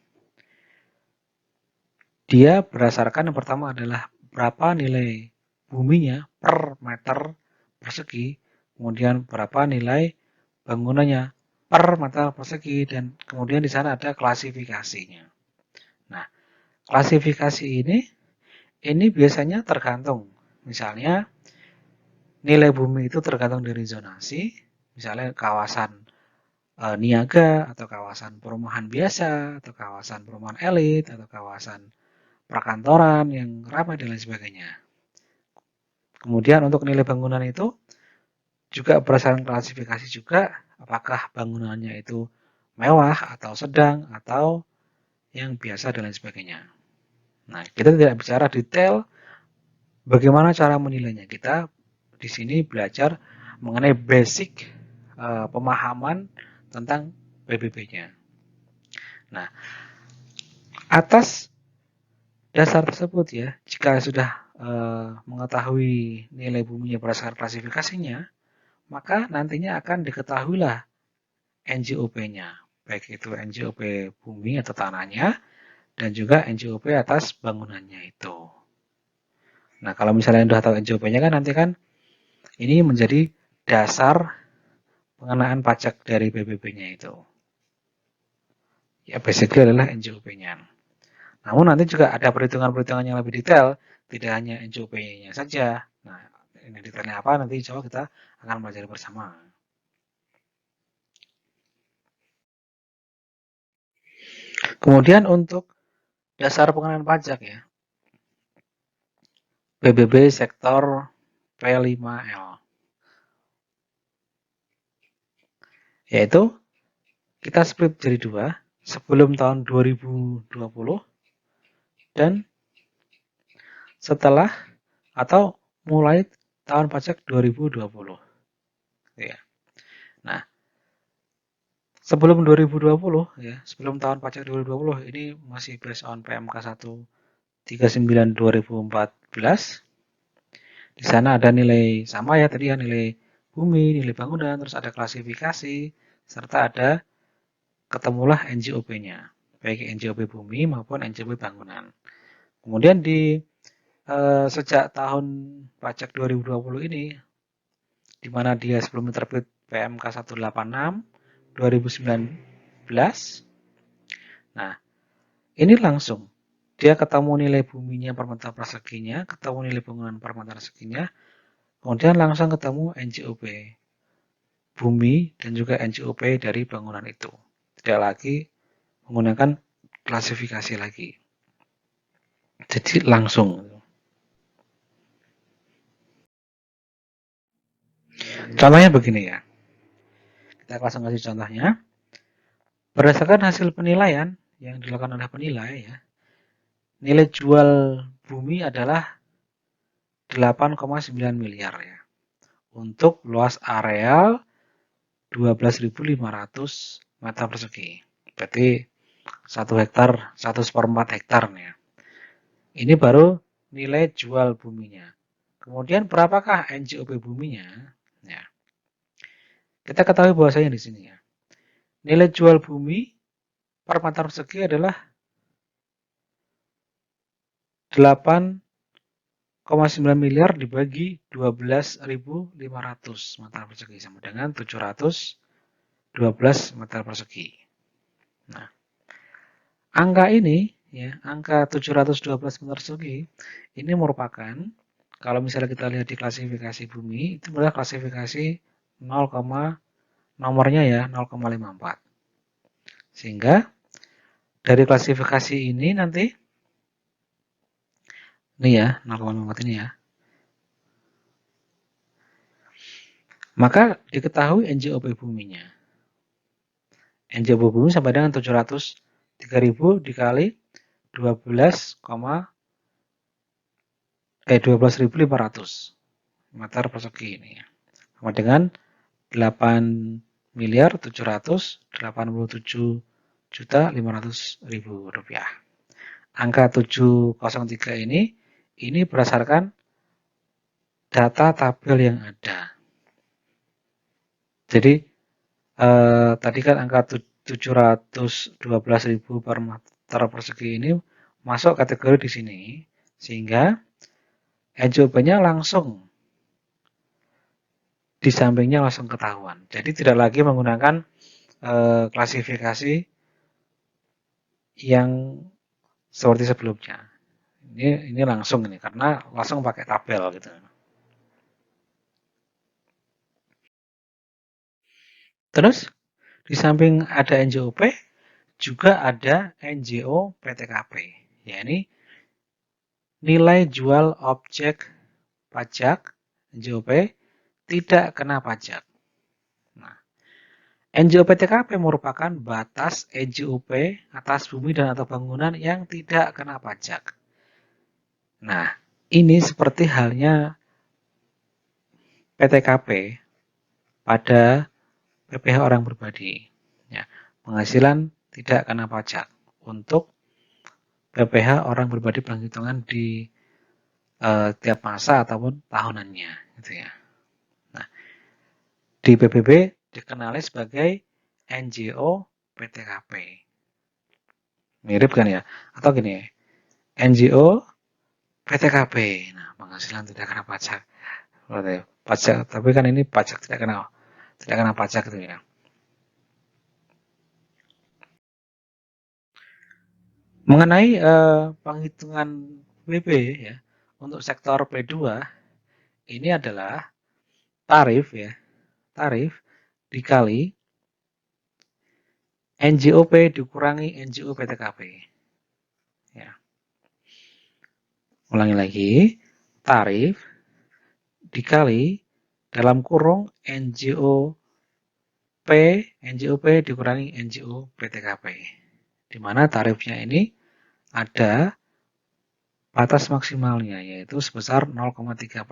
Dia berdasarkan yang pertama adalah berapa nilai buminya per meter persegi, kemudian berapa nilai bangunannya per meter persegi, dan kemudian di sana ada klasifikasinya. Nah, klasifikasi ini biasanya tergantung, misalnya nilai bumi itu tergantung dari zonasi, misalnya kawasan niaga atau kawasan perumahan biasa atau kawasan perumahan elit atau kawasan perkantoran yang ramai dan lain sebagainya. Kemudian untuk nilai bangunan itu juga berdasarkan klasifikasi juga, apakah bangunannya itu mewah atau sedang atau yang biasa dan lain sebagainya. Nah, kita tidak bicara detail bagaimana cara menilainya. Kita di sini belajar mengenai basic pemahaman tentang PBB-nya. Nah, atas dasar tersebut ya, jika sudah mengetahui nilai buminya berdasarkan klasifikasinya, maka nantinya akan diketahuilah NJOP-nya, baik itu NJOP bumi atau tanahnya, dan juga NJOP atas bangunannya itu. Nah, kalau misalnya sudah tahu NJOP-nya kan nanti kan ini menjadi dasar pengenaan pajak dari PBB-nya itu. Ya, basically adalah NJOP-nya. Namun nanti juga ada perhitungan-perhitungan yang lebih detail, tidak hanya NJOP-nya saja. Nah, ini detailnya apa nanti insya Allah kita akan belajar bersama. Kemudian untuk dasar pengenaan pajak ya, PBB sektor P5L, yaitu kita split jadi dua, sebelum tahun 2020 dan setelah atau mulai tahun pajak 2020. Ya. Nah, sebelum 2020 ya, sebelum tahun pajak 2020 ini masih based on PMK 139 2014. Di sana ada nilai sama ya tadi ya, nilai bumi, nilai bangunan, terus ada klasifikasi, serta ada ketemulah NJOP-nya, baik NJOP bumi maupun NJOP bangunan. Kemudian sejak tahun pajak 2020 ini, di mana dia sebelum terbit PMK 186 2019, nah ini langsung dia ketemu nilai buminya per meter perseginya, ketemu nilai bangunan per meter perseginya, kemudian langsung ketemu NJOP bumi dan juga NJOP dari bangunan itu. Tidak lagi menggunakan klasifikasi lagi. Jadi langsung. Contohnya begini ya. Kita langsung kasih contohnya. Berdasarkan hasil penilaian yang dilakukan oleh penilai ya, nilai jual bumi adalah 8,9 miliar ya. Untuk luas areal 12.500 meter persegi. Berarti 1 hektar 1/4 hektar ya. Ini baru nilai jual buminya. Kemudian berapakah NJOP buminya? Ya. Kita ketahui bahwasanya di sini ya. Nilai jual bumi per meter persegi adalah 8,9 miliar dibagi 12.500 meter persegi sama dengan 712 meter persegi. Nah, angka ini ya, angka 712 meter persegi ini merupakan, kalau misalnya kita lihat di klasifikasi bumi, itu adalah klasifikasi 0, nomornya ya 0,54. Sehingga dari klasifikasi ini nanti ini ya 0,54 ini ya. Maka diketahui NJOP buminya. NJOP bumi sama dengan 703.000 dikali 12.500 meter persegi ini ya. Sama dengan 8.787.500.000 rupiah. Angka 703 ini berdasarkan data tabel yang ada. Jadi tadi kan angka 712.000 per meter persegi ini masuk kategori di sini, sehingga NJOP-nya langsung di sampingnya langsung ketahuan. Jadi tidak lagi menggunakan klasifikasi yang seperti sebelumnya. Ini langsung ini karena langsung pakai tabel gitu. Terus di samping ada NJOP juga ada NJO PTKP, yakni nilai jual objek pajak NJOP tidak kena pajak. Nah, NJOP PTKP merupakan batas NJOP atas bumi dan atau bangunan yang tidak kena pajak. Nah, ini seperti halnya PTKP pada PPh orang pribadi. Ya, penghasilan tidak kena pajak untuk PPh orang pribadi penghitungan di tiap masa ataupun tahunannya, gitu ya. Nah, di PBB dikenali sebagai NJO PTKP. Mirip kan ya? Atau gini, NJO PTKP. Nah, penghasilan tidak kena pajak. Pajak, tapi kan ini pajak tidak kena pajak gitu ya. Mengenai penghitungan PBB ya, untuk sektor P2 ini adalah tarif ya, tarif dikali NJOP dikurangi NJO PTKP. Ya. Ulangi lagi, tarif dikali dalam kurung NJOP dikurangi NJO PTKP. Di mana tarifnya ini ada batas maksimalnya, yaitu sebesar 0,3%.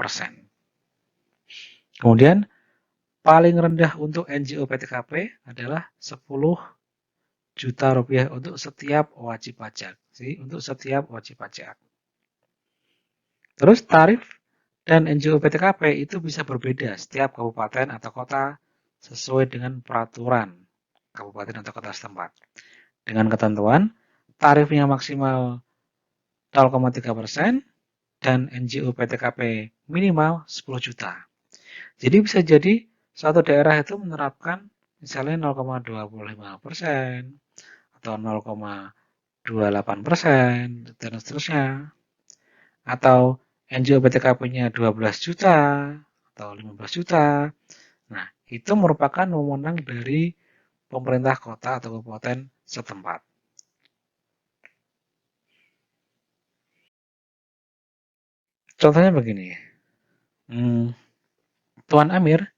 Kemudian paling rendah untuk NGO PTKP adalah 10 juta rupiah untuk setiap wajib pajak. Untuk setiap wajib pajak. Terus tarif dan NGO PTKP itu bisa berbeda setiap kabupaten atau kota sesuai dengan peraturan kabupaten atau kota setempat. Dengan ketentuan tarifnya maksimal 0,3% dan NGO PTKP minimal 10 juta. Jadi bisa jadi suatu daerah itu menerapkan misalnya 0,25% atau 0,28% dan seterusnya. Atau NGO PTKP-nya 12 juta atau 15 juta. Nah, itu merupakan wewenang dari pemerintah kota atau kabupaten setempat. Contohnya begini, Tuan Amir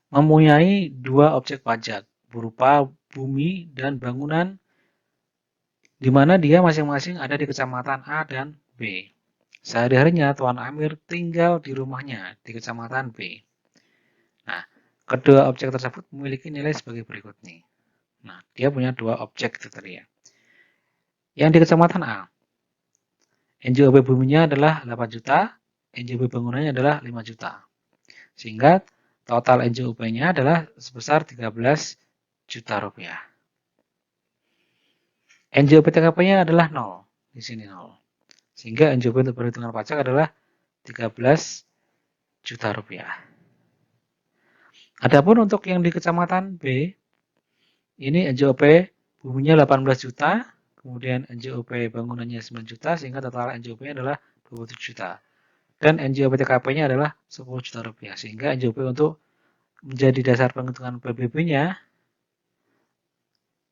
mempunyai 2 objek pajak berupa bumi dan bangunan di mana dia masing-masing ada di kecamatan A dan B. Sehari-harinya Tuan Amir tinggal di rumahnya di kecamatan B. Nah, kedua objek tersebut memiliki nilai sebagai berikut nih. Nah, dia punya 2 objek itu tadi ya. Yang di kecamatan A, NJOP buminya adalah 8 juta, NJOP bangunannya adalah 5 juta. Sehingga total NJOP-nya adalah sebesar 13 juta rupiah. NJOP TKP-nya adalah 0, di sini 0. Sehingga NJOP untuk perhitungan pajak adalah 13 juta rupiah. Adapun untuk yang di kecamatan B, ini NJOP buminya 18 juta, kemudian NJOP bangunannya 9 juta, sehingga total NJOP-nya adalah 27 juta. Dan NJOP TKP-nya adalah 10 juta rupiah, sehingga NJOP untuk menjadi dasar penghitungan PBB-nya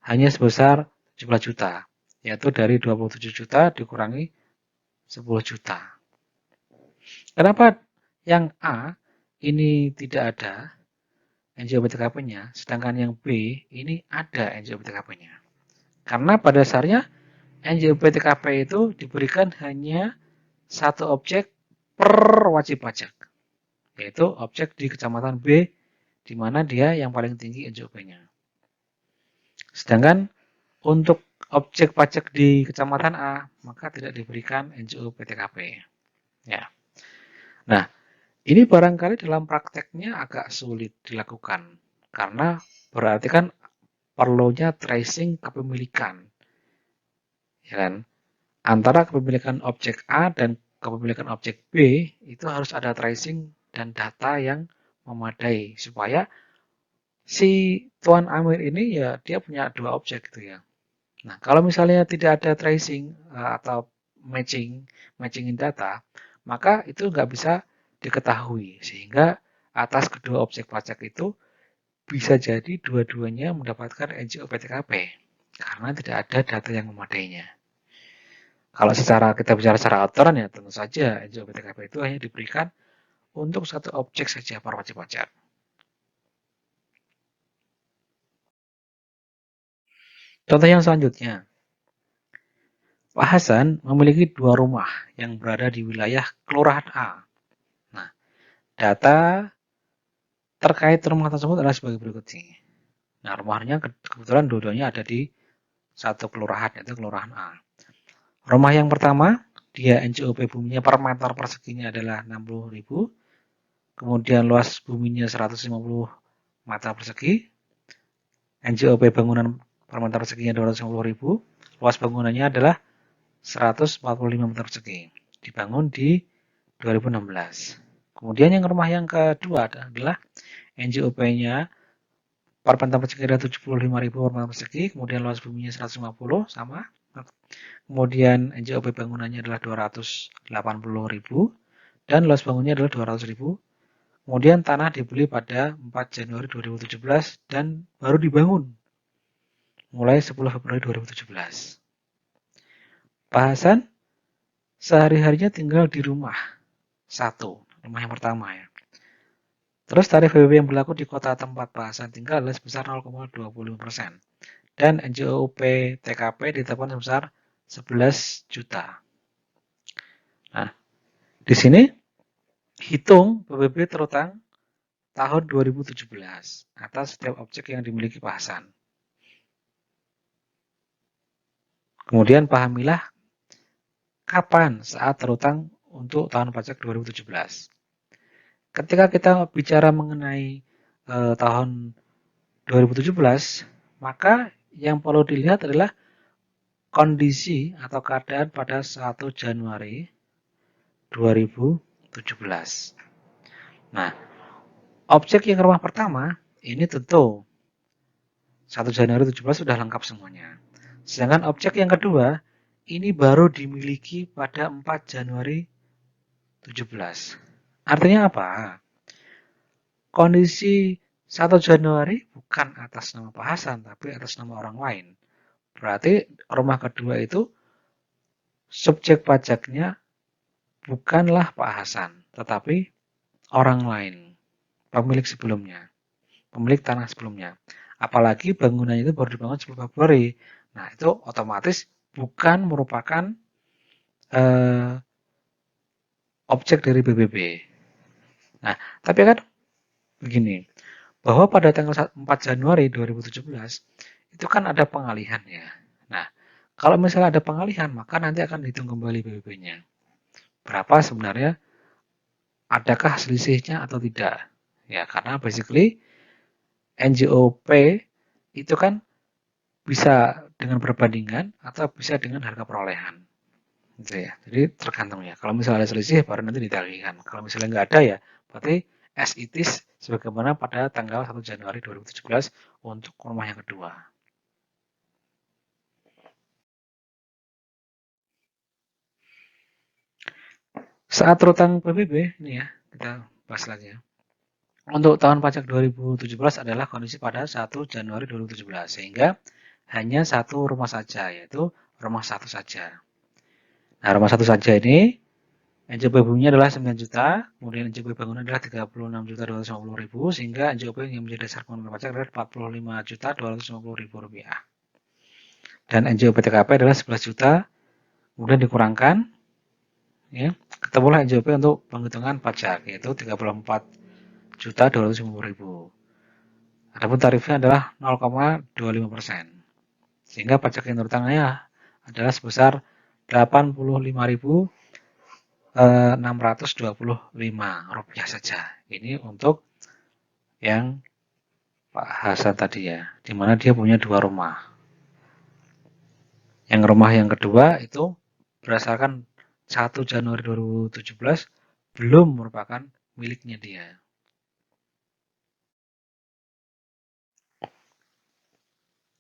hanya sebesar 17 juta, yaitu dari 27 juta dikurangi 10 juta. Kenapa yang A ini tidak ada NJOP TKP-nya, sedangkan yang B ini ada NJOP TKP-nya? Karena pada dasarnya NJOP TKP itu diberikan hanya satu objek per wajib pajak, yaitu objek di kecamatan B, di mana dia yang paling tinggi NJOP-nya. Sedangkan untuk objek pajak di kecamatan A, maka tidak diberikan NJOP TKP. Ya. Nah, ini barangkali dalam prakteknya agak sulit dilakukan, karena berarti kan perlunya tracing kepemilikan, ya kan? Antara kepemilikan objek A dan kepemilikan objek B itu harus ada tracing dan data yang memadai supaya si Tuan Amir ini ya dia punya 2 objek gitu ya. Nah, kalau misalnya tidak ada tracing atau matching data, maka itu nggak bisa diketahui sehingga atas kedua objek pajak itu bisa jadi dua-duanya mendapatkan NJOP TKP karena tidak ada data yang memadainya. Kalau kita bicara secara aturan ya tentu saja NJOP TKP itu hanya diberikan untuk satu objek saja para wajib pajak. Contoh yang selanjutnya, Pak Hasan memiliki 2 rumah yang berada di wilayah Kelurahan A. Nah, data terkait rumah tersebut adalah sebagai berikut ini. Nah, rumahnya kebetulan dua-duanya ada di satu kelurahan, yaitu Kelurahan A. Rumah yang pertama, dia NJOP buminya per meter perseginya adalah 60.000, kemudian luas buminya 150 meter persegi, NJOP bangunan per meter perseginya 250.000, luas bangunannya adalah 145 meter persegi. Dibangun di 2016. Kemudian yang rumah yang kedua adalah NJOP-nya per meter persegi adalah 75.000 per meter persegi, kemudian luas buminya 150 sama. Kemudian NJOP bangunannya adalah 280.000 dan luas bangunnya adalah 200.000. Kemudian tanah dibeli pada 4 Januari 2017 dan baru dibangun mulai 10 Februari 2017. Pak Hasan sehari-harinya tinggal di rumah rumah yang pertama ya. Terus tarif PBB yang berlaku di kota tempat Pak Hasan tinggal adalah sebesar 0,25%. Dan NJOP TKP ditetapkan sebesar 11 juta. Di sini hitung PBB terutang tahun 2017 atas setiap objek yang dimiliki Pak Hasan. Kemudian pahamilah kapan saat terutang untuk tahun pajak 2017. Ketika kita bicara mengenai tahun 2017, maka yang perlu dilihat adalah kondisi atau keadaan pada 1 Januari 2017. Nah, objek yang rumah pertama ini tentu 1 Januari 2017 sudah lengkap semuanya. Sedangkan objek yang kedua ini baru dimiliki pada 4 Januari 17. Artinya apa? Kondisi 1 Januari bukan atas nama Pak Hasan, tapi atas nama orang lain. Berarti rumah kedua itu subjek pajaknya bukanlah Pak Hasan, tetapi orang lain, pemilik sebelumnya, pemilik tanah sebelumnya. Apalagi bangunannya itu baru dibangun 10 Februari. Nah, itu otomatis bukan merupakan objek dari PBB. Nah, tapi kan begini, bahwa pada tanggal 4 Januari 2017 itu kan ada pengalihan ya. Nah, kalau misalnya ada pengalihan, maka nanti akan dihitung kembali PBB-nya. Berapa sebenarnya, adakah selisihnya atau tidak? Ya, karena basically NJOP itu kan bisa dengan perbandingan atau bisa dengan harga perolehan. Gitu ya. Jadi tergantung ya. Kalau misalnya ada selisih baru nanti ditagihkan. Kalau misalnya nggak ada ya berarti as it is sebagaimana pada tanggal 1 Januari 2017 untuk rumah yang kedua. Saat terutang PBB ini ya, kita bahas lagi ya. Untuk tahun pajak 2017 adalah kondisi pada 1 Januari 2017 sehingga hanya satu rumah saja yaitu rumah satu saja. Nah, rumah satu saja ini NJOP bunyinya adalah 9 juta, kemudian NJOP bangunan adalah 36.250.000 sehingga NJOP yang menjadi dasar pengambilan pajak adalah 45.250.000 rupiah. Dan NJOP TKP adalah 11 juta, kemudian dikurangkan, ya, ketemulah NJOP untuk penghitungan pajak yaitu 34.250.000. Adapun tarifnya adalah 0,25%, sehingga pajak yang terutangnya adalah sebesar 85.625 rupiah saja. Ini untuk yang Pak Hasan tadi ya, dimana dia punya dua rumah. Yang rumah yang kedua itu berdasarkan 1 Januari 2017 belum merupakan miliknya dia.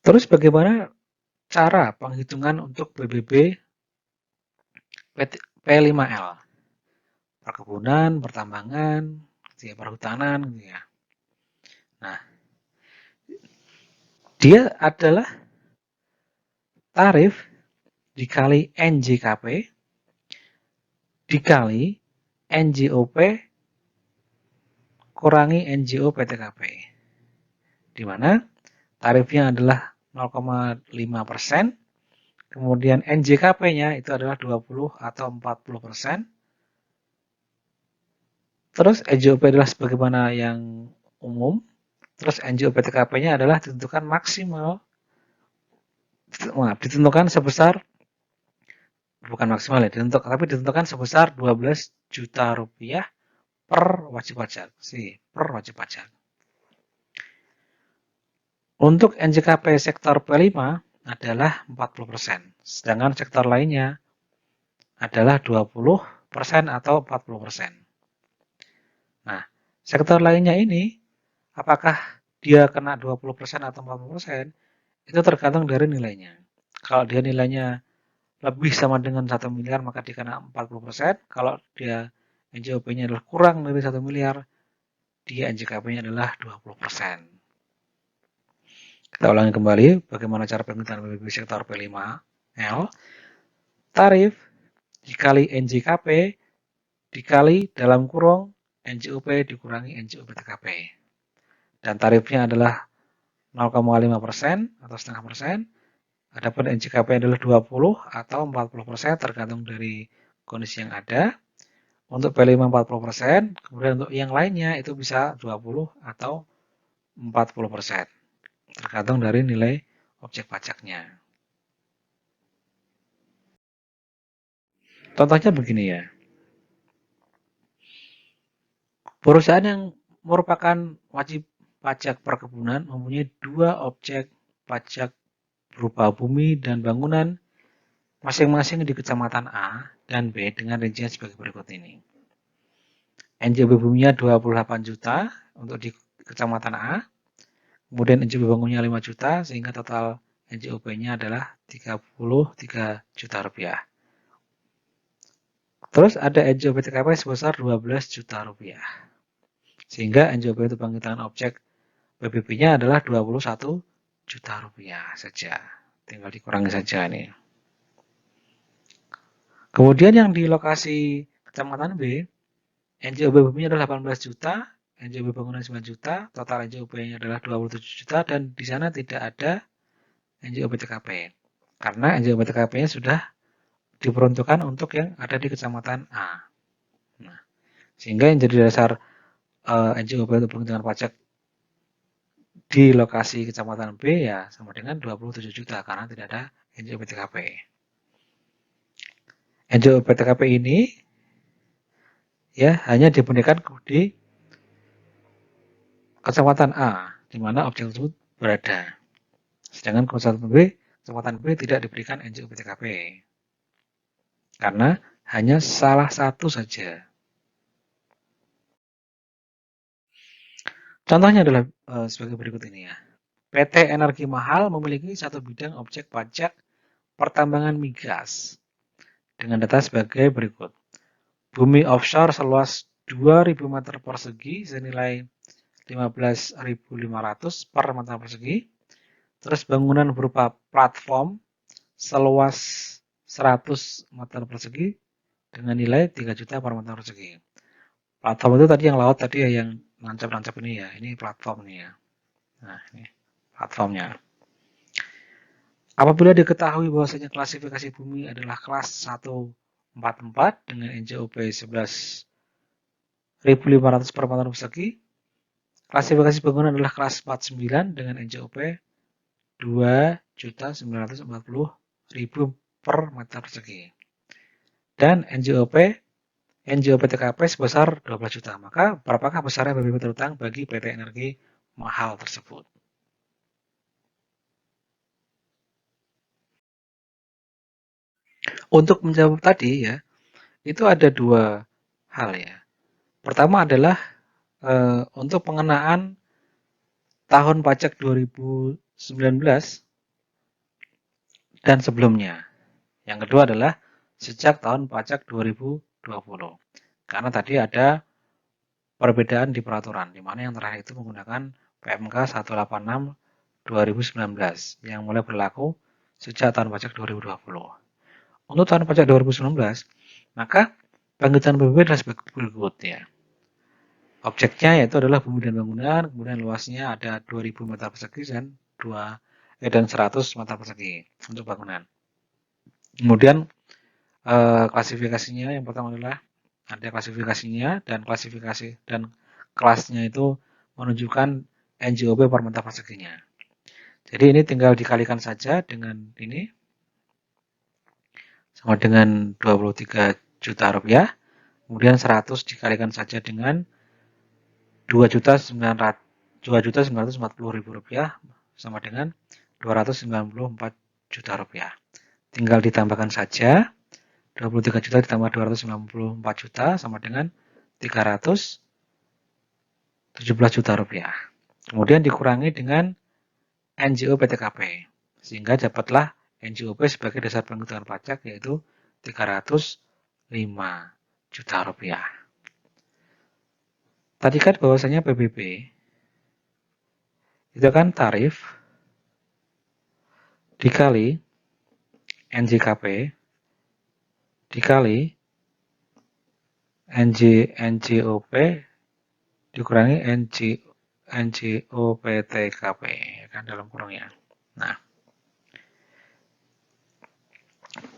Terus bagaimana cara penghitungan untuk PBB P5L? Perkebunan, pertambangan, perhutanan, gitu ya. Nah, dia adalah tarif dikali NJKP dikali NJOP kurangi NJO PTKP, di mana tarifnya adalah 0,5%, kemudian NJKP-nya itu adalah 20 atau 40%, terus NJOP adalah sebagaimana yang umum, terus NJO PTKP-nya adalah ditentukan maksimal, ditentukan sebesar, bukan maksimal ya, tapi ditentukan sebesar 12 juta rupiah per wajib pajak, per wajib pajak. Untuk NJKP sektor P5 adalah 40%, sedangkan sektor lainnya adalah 20% atau 40%. Nah, sektor lainnya ini apakah dia kena 20% atau 40%? Itu tergantung dari nilainya. Kalau dia nilainya lebih sama dengan 1 miliar maka dia kena 40%. Kalau dia NJOP-nya adalah kurang dari 1 miliar, dia NJKP-nya adalah 20%. Kita ulangi kembali bagaimana cara penghitungan PBB sektor P5L. Tarif dikali NJKP dikali dalam kurung NJOP dikurangi NJOP TKP. Dan tarifnya adalah 0,5% atau setengah persen. Adapun NJKP adalah 20 atau 40% tergantung dari kondisi yang ada. Untuk P5 40%, kemudian untuk yang lainnya itu bisa 20 atau 40%, tergantung dari nilai objek pajaknya. Contohnya begini ya. Perusahaan yang merupakan wajib pajak perkebunan mempunyai dua objek pajak berupa bumi dan bangunan masing-masing di Kecamatan A dan B dengan rincian sebagai berikut ini. NJOP buminya 28 juta untuk di Kecamatan A, kemudian NJOP bangunnya 5 juta sehingga total NJOP-nya adalah 33 juta rupiah. Terus ada NJOP TKP sebesar 12 juta rupiah. Sehingga NJOP untuk bangkitan objek PBB-nya adalah 21 juta rupiah saja. Tinggal dikurangi saja nih. Kemudian yang di lokasi Kecamatan B, NJOP buminya adalah 18 juta, NJOP bangunan 9 juta, total NJOP-nya adalah 27 juta, dan di sana tidak ada NJOP TKP. Karena NJOP TKP-nya sudah diperuntukkan untuk yang ada di Kecamatan A. Nah, sehingga yang jadi dasar NJOP untuk penghitungan pajak di lokasi Kecamatan B ya sama dengan 27 juta karena tidak ada NJOP TKP. NJOP TKP ini ya hanya diberikan di Kecamatan A di mana objek tersebut berada. Sedangkan Kecamatan B tidak diberikan NJOP TKP. Karena hanya salah satu saja. Contohnya adalah sebagai berikut ini ya. PT Energi Mahal memiliki satu bidang objek pajak pertambangan migas dengan data sebagai berikut. Bumi offshore seluas 2.000 meter persegi senilai 15.500 per meter persegi. Terus bangunan berupa platform seluas 100 meter persegi dengan nilai 3 juta per meter persegi. Platform itu tadi yang laut tadi ya, yang nancap-nancap ini ya. Ini platform nih ya. Nah, ini platformnya. Apabila diketahui bahwasanya klasifikasi bumi adalah kelas 144 dengan NJOP 11.500 per meter persegi, klasifikasi bangunan adalah kelas 49 dengan NJOP 2.940.000 per meter persegi. Dan NJOP TKP sebesar 12 juta. Maka berapakah besarnya PBB terutang bagi PT Energi Mahal tersebut? Untuk menjawab tadi ya, itu ada dua hal ya. Pertama adalah untuk pengenaan tahun pajak 2019 dan sebelumnya. Yang kedua adalah sejak tahun pajak 2020. Karena tadi ada perbedaan di peraturan, di mana yang terakhir itu menggunakan PMK 186 2019 yang mulai berlaku sejak tahun pajak 2020. Untuk tahun pajak 2019, maka bangkitan PBB adalah sebagai berikut ya. Objeknya yaitu adalah bumi dan bangunan, kemudian luasnya ada 2000 meter persegi dan 100 meter persegi untuk bangunan. Kemudian klasifikasinya yang pertama adalah ada klasifikasinya dan klasifikasi dan kelasnya itu menunjukkan NJOP per meter perseginya. Jadi ini tinggal dikalikan saja dengan ini sama dengan 23 juta rupiah. Kemudian 100 dikalikan saja dengan 2.940.000 rupiah sama dengan 294 juta rupiah. Tinggal ditambahkan saja 23 juta ditambah 294 juta sama dengan 317 juta rupiah. Kemudian dikurangi dengan NJOP TKP sehingga dapatlah NJOP sebagai dasar penghitungan pajak yaitu 305 juta rupiah. Tadi kan bahwasanya PBB itu kan tarif dikali NJKP dikali NJOP dikurangi NJOPTKP kan dalam kurungnya. Nah,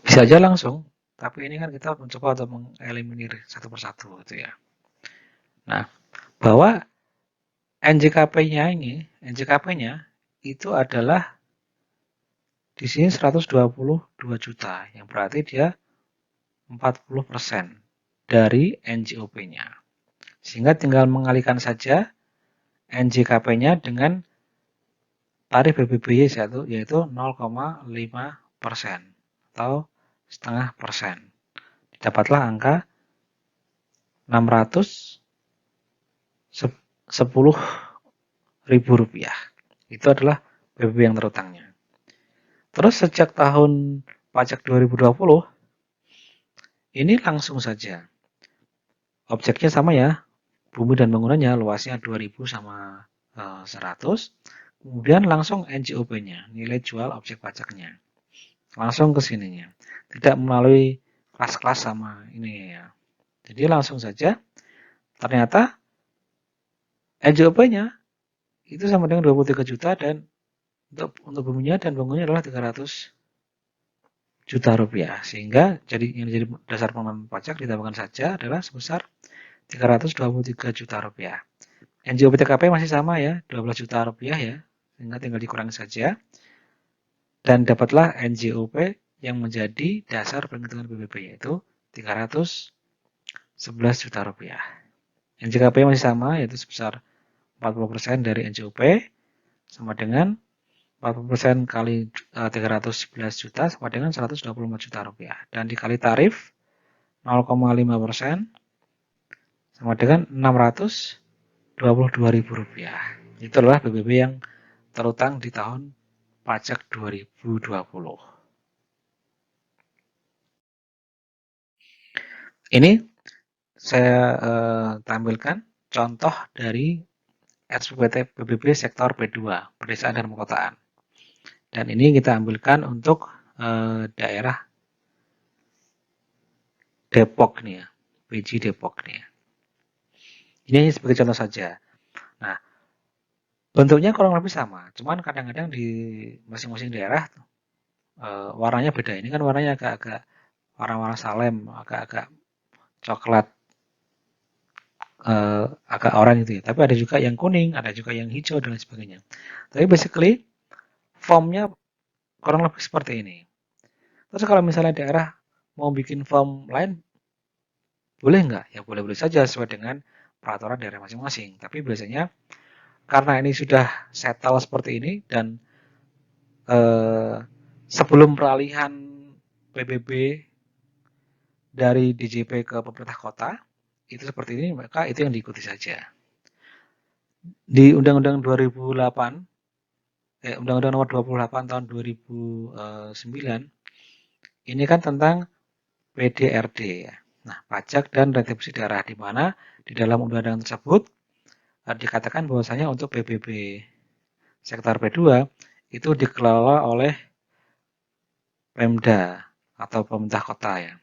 bisa aja langsung tapi ini kan kita mencoba untuk mengeliminir satu persatu gitu ya. Nah, bahwa NJKP-nya itu adalah di sini 122 juta, yang berarti dia 40% dari NJOP-nya. Sehingga tinggal mengalihkan saja NJKP-nya dengan tarif BBBY yaitu 0,5% atau setengah persen. Dapatlah angka 610 ribu rupiah. Itu adalah BBB yang terutangnya. Terus sejak tahun pajak 2020 ini langsung saja objeknya sama ya, bumi dan bangunannya luasnya 2000 sama 100. Kemudian langsung NJOP-nya, nilai jual objek pajaknya. Langsung ke sininya. Tidak melalui kelas-kelas sama ini ya. Jadi langsung saja ternyata NJOP-nya itu sama dengan 23 juta dan untuk buminya dan bangunannya adalah 300 juta rupiah. Sehingga yang jadi dasar pengenaan pajak ditambahkan saja adalah sebesar 323 juta rupiah. NJOP TKP masih sama ya, 12 juta rupiah ya, sehingga tinggal dikurangi saja. Dan dapatlah NJOP yang menjadi dasar penghitungan BBB yaitu 311 juta rupiah. NJKP masih sama yaitu sebesar 40% dari NJOP sama dengan 40% kali 311 juta sama dengan 124 juta rupiah. Dan dikali tarif 0,5% sama dengan 622 ribu rupiah. Itu adalah BBB yang terutang di tahun pajak 2020. Ini saya tampilkan contoh dari SPPT BBB sektor P2, pedesaan dan perkotaan. Dan ini kita ambilkan untuk daerah Depok nih ya, PJ Depok nih ya. Ini hanya sebagai contoh saja. Nah, bentuknya kurang lebih sama, cuman kadang-kadang di masing-masing daerah warnanya beda. Ini kan warnanya agak-agak warna-warna salem, agak-agak coklat, agak oranye gitu ya. Tapi ada juga yang kuning, ada juga yang hijau dan lain sebagainya. Tapi basically formnya kurang lebih seperti ini. Terus kalau misalnya daerah mau bikin form lain, boleh nggak? Ya boleh-boleh saja sesuai dengan peraturan daerah masing-masing. Tapi biasanya karena ini sudah settle seperti ini dan sebelum peralihan PBB dari DJP ke pemerintah kota itu seperti ini, maka itu yang diikuti saja. Di Undang-Undang 2008, Undang-Undang Nomor 28 tahun 2009, ini kan tentang PDRD ya. Nah, pajak dan retribusi daerah, di mana di dalam undang-undang tersebut dikatakan bahwasanya untuk PBB sektor P2 itu dikelola oleh Pemda atau pemerintah kota ya.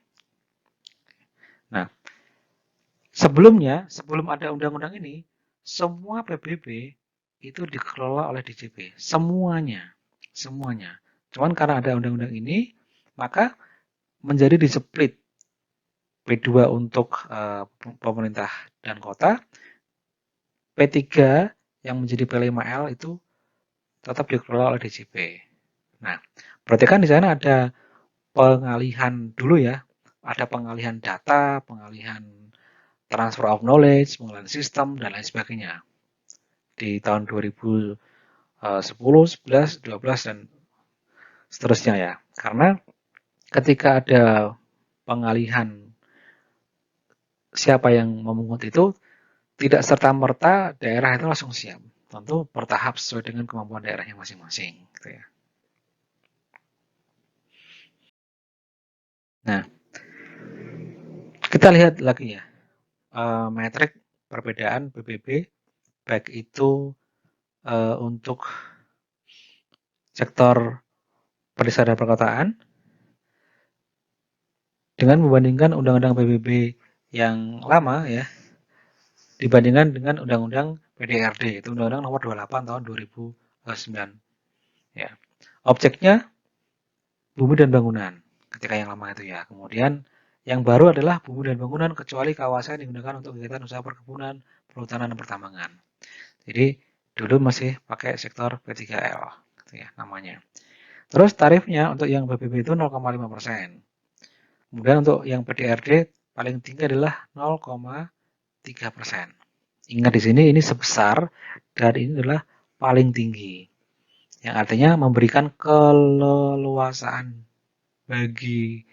Nah, sebelum ada undang-undang ini, semua PBB itu dikelola oleh DJP, semuanya. Cuman karena ada undang-undang ini, maka menjadi di-split P2 untuk pemerintah dan kota, P3 yang menjadi P5L itu tetap dikelola oleh DJP. Nah, berarti kan di sana ada pengalihan dulu ya, ada pengalihan data, pengalihan transfer of knowledge, pengalihan sistem, dan lain sebagainya. Di tahun 2010, 11, 12, dan seterusnya ya. Karena ketika ada pengalihan siapa yang memungut itu, tidak serta-merta daerah itu langsung siap. Tentu bertahap sesuai dengan kemampuan daerahnya masing-masing. Gitu ya. Nah, kita lihat lagi ya, metrik perbedaan PBB, baik itu untuk sektor pedesaan dan perkotaan, dengan membandingkan undang-undang PBB yang lama ya, dibandingkan dengan undang-undang PDRD, itu undang-undang nomor 28 tahun 2009. Ya. Objeknya bumi dan bangunan. ketika yang lama itu ya. Kemudian yang baru adalah bumi dan bangunan kecuali kawasan yang digunakan untuk kegiatan usaha perkebunan, perhutanan, dan pertambangan. Jadi dulu masih pakai sektor P3L gitu ya namanya. Terus tarifnya untuk yang PBB itu 0,5%. Kemudian untuk yang PDRD paling tinggi adalah 0,3%. Ingat di sini ini sebesar dan ini adalah paling tinggi. Yang artinya memberikan keleluasaan bagi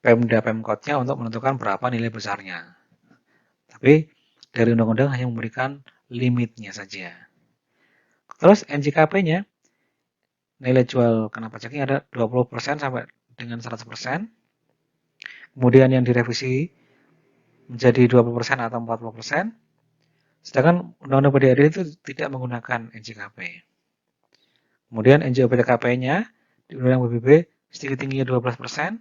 Pemda Pemkotnya untuk menentukan berapa nilai besarnya. Tapi dari undang-undang hanya memberikan limitnya saja. Terus NJKP-nya nilai jual kena pajaknya ada 20% sampai dengan 100%. Kemudian yang direvisi menjadi 20% atau 40%. Sedangkan Undang-Undang PDRD itu tidak menggunakan NJKP. Kemudian NJOPTKP-nya di Undang-Undang PBB sedikit tingginya 12%,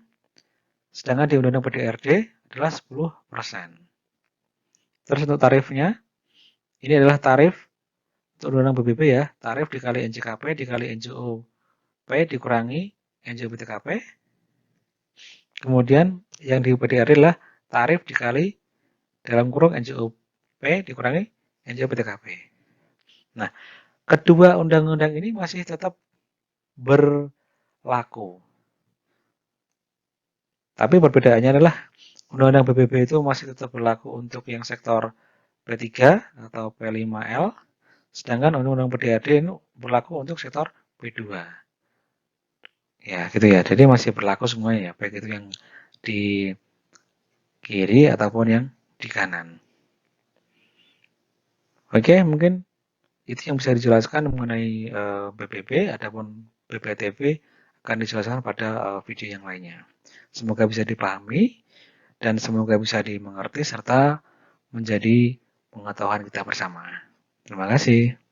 sedangkan di Undang-Undang PDRD adalah 10%. Terus untuk tarifnya, ini adalah tarif untuk Undang-Undang PBB ya, tarif dikali NJKP dikali NJOP dikurangi NJOPTKP. Kemudian yang di PDRD adalah tarif dikali dalam kurung NJOP dikurangi NJOPTKP. Nah, kedua undang-undang ini masih tetap berlaku. Tapi perbedaannya adalah Undang-Undang PBB itu masih tetap berlaku untuk yang sektor P3 atau P5L, sedangkan Undang-Undang PDRD ini berlaku untuk sektor P2. Ya, gitu ya. Jadi masih berlaku semuanya ya, baik itu yang di kiri ataupun yang di kanan. Oke, mungkin itu yang bisa dijelaskan mengenai PBB, adapun PPTB akan dijelaskan pada video yang lainnya. Semoga bisa dipahami dan semoga bisa dimengerti serta menjadi pengetahuan kita bersama. Terima kasih.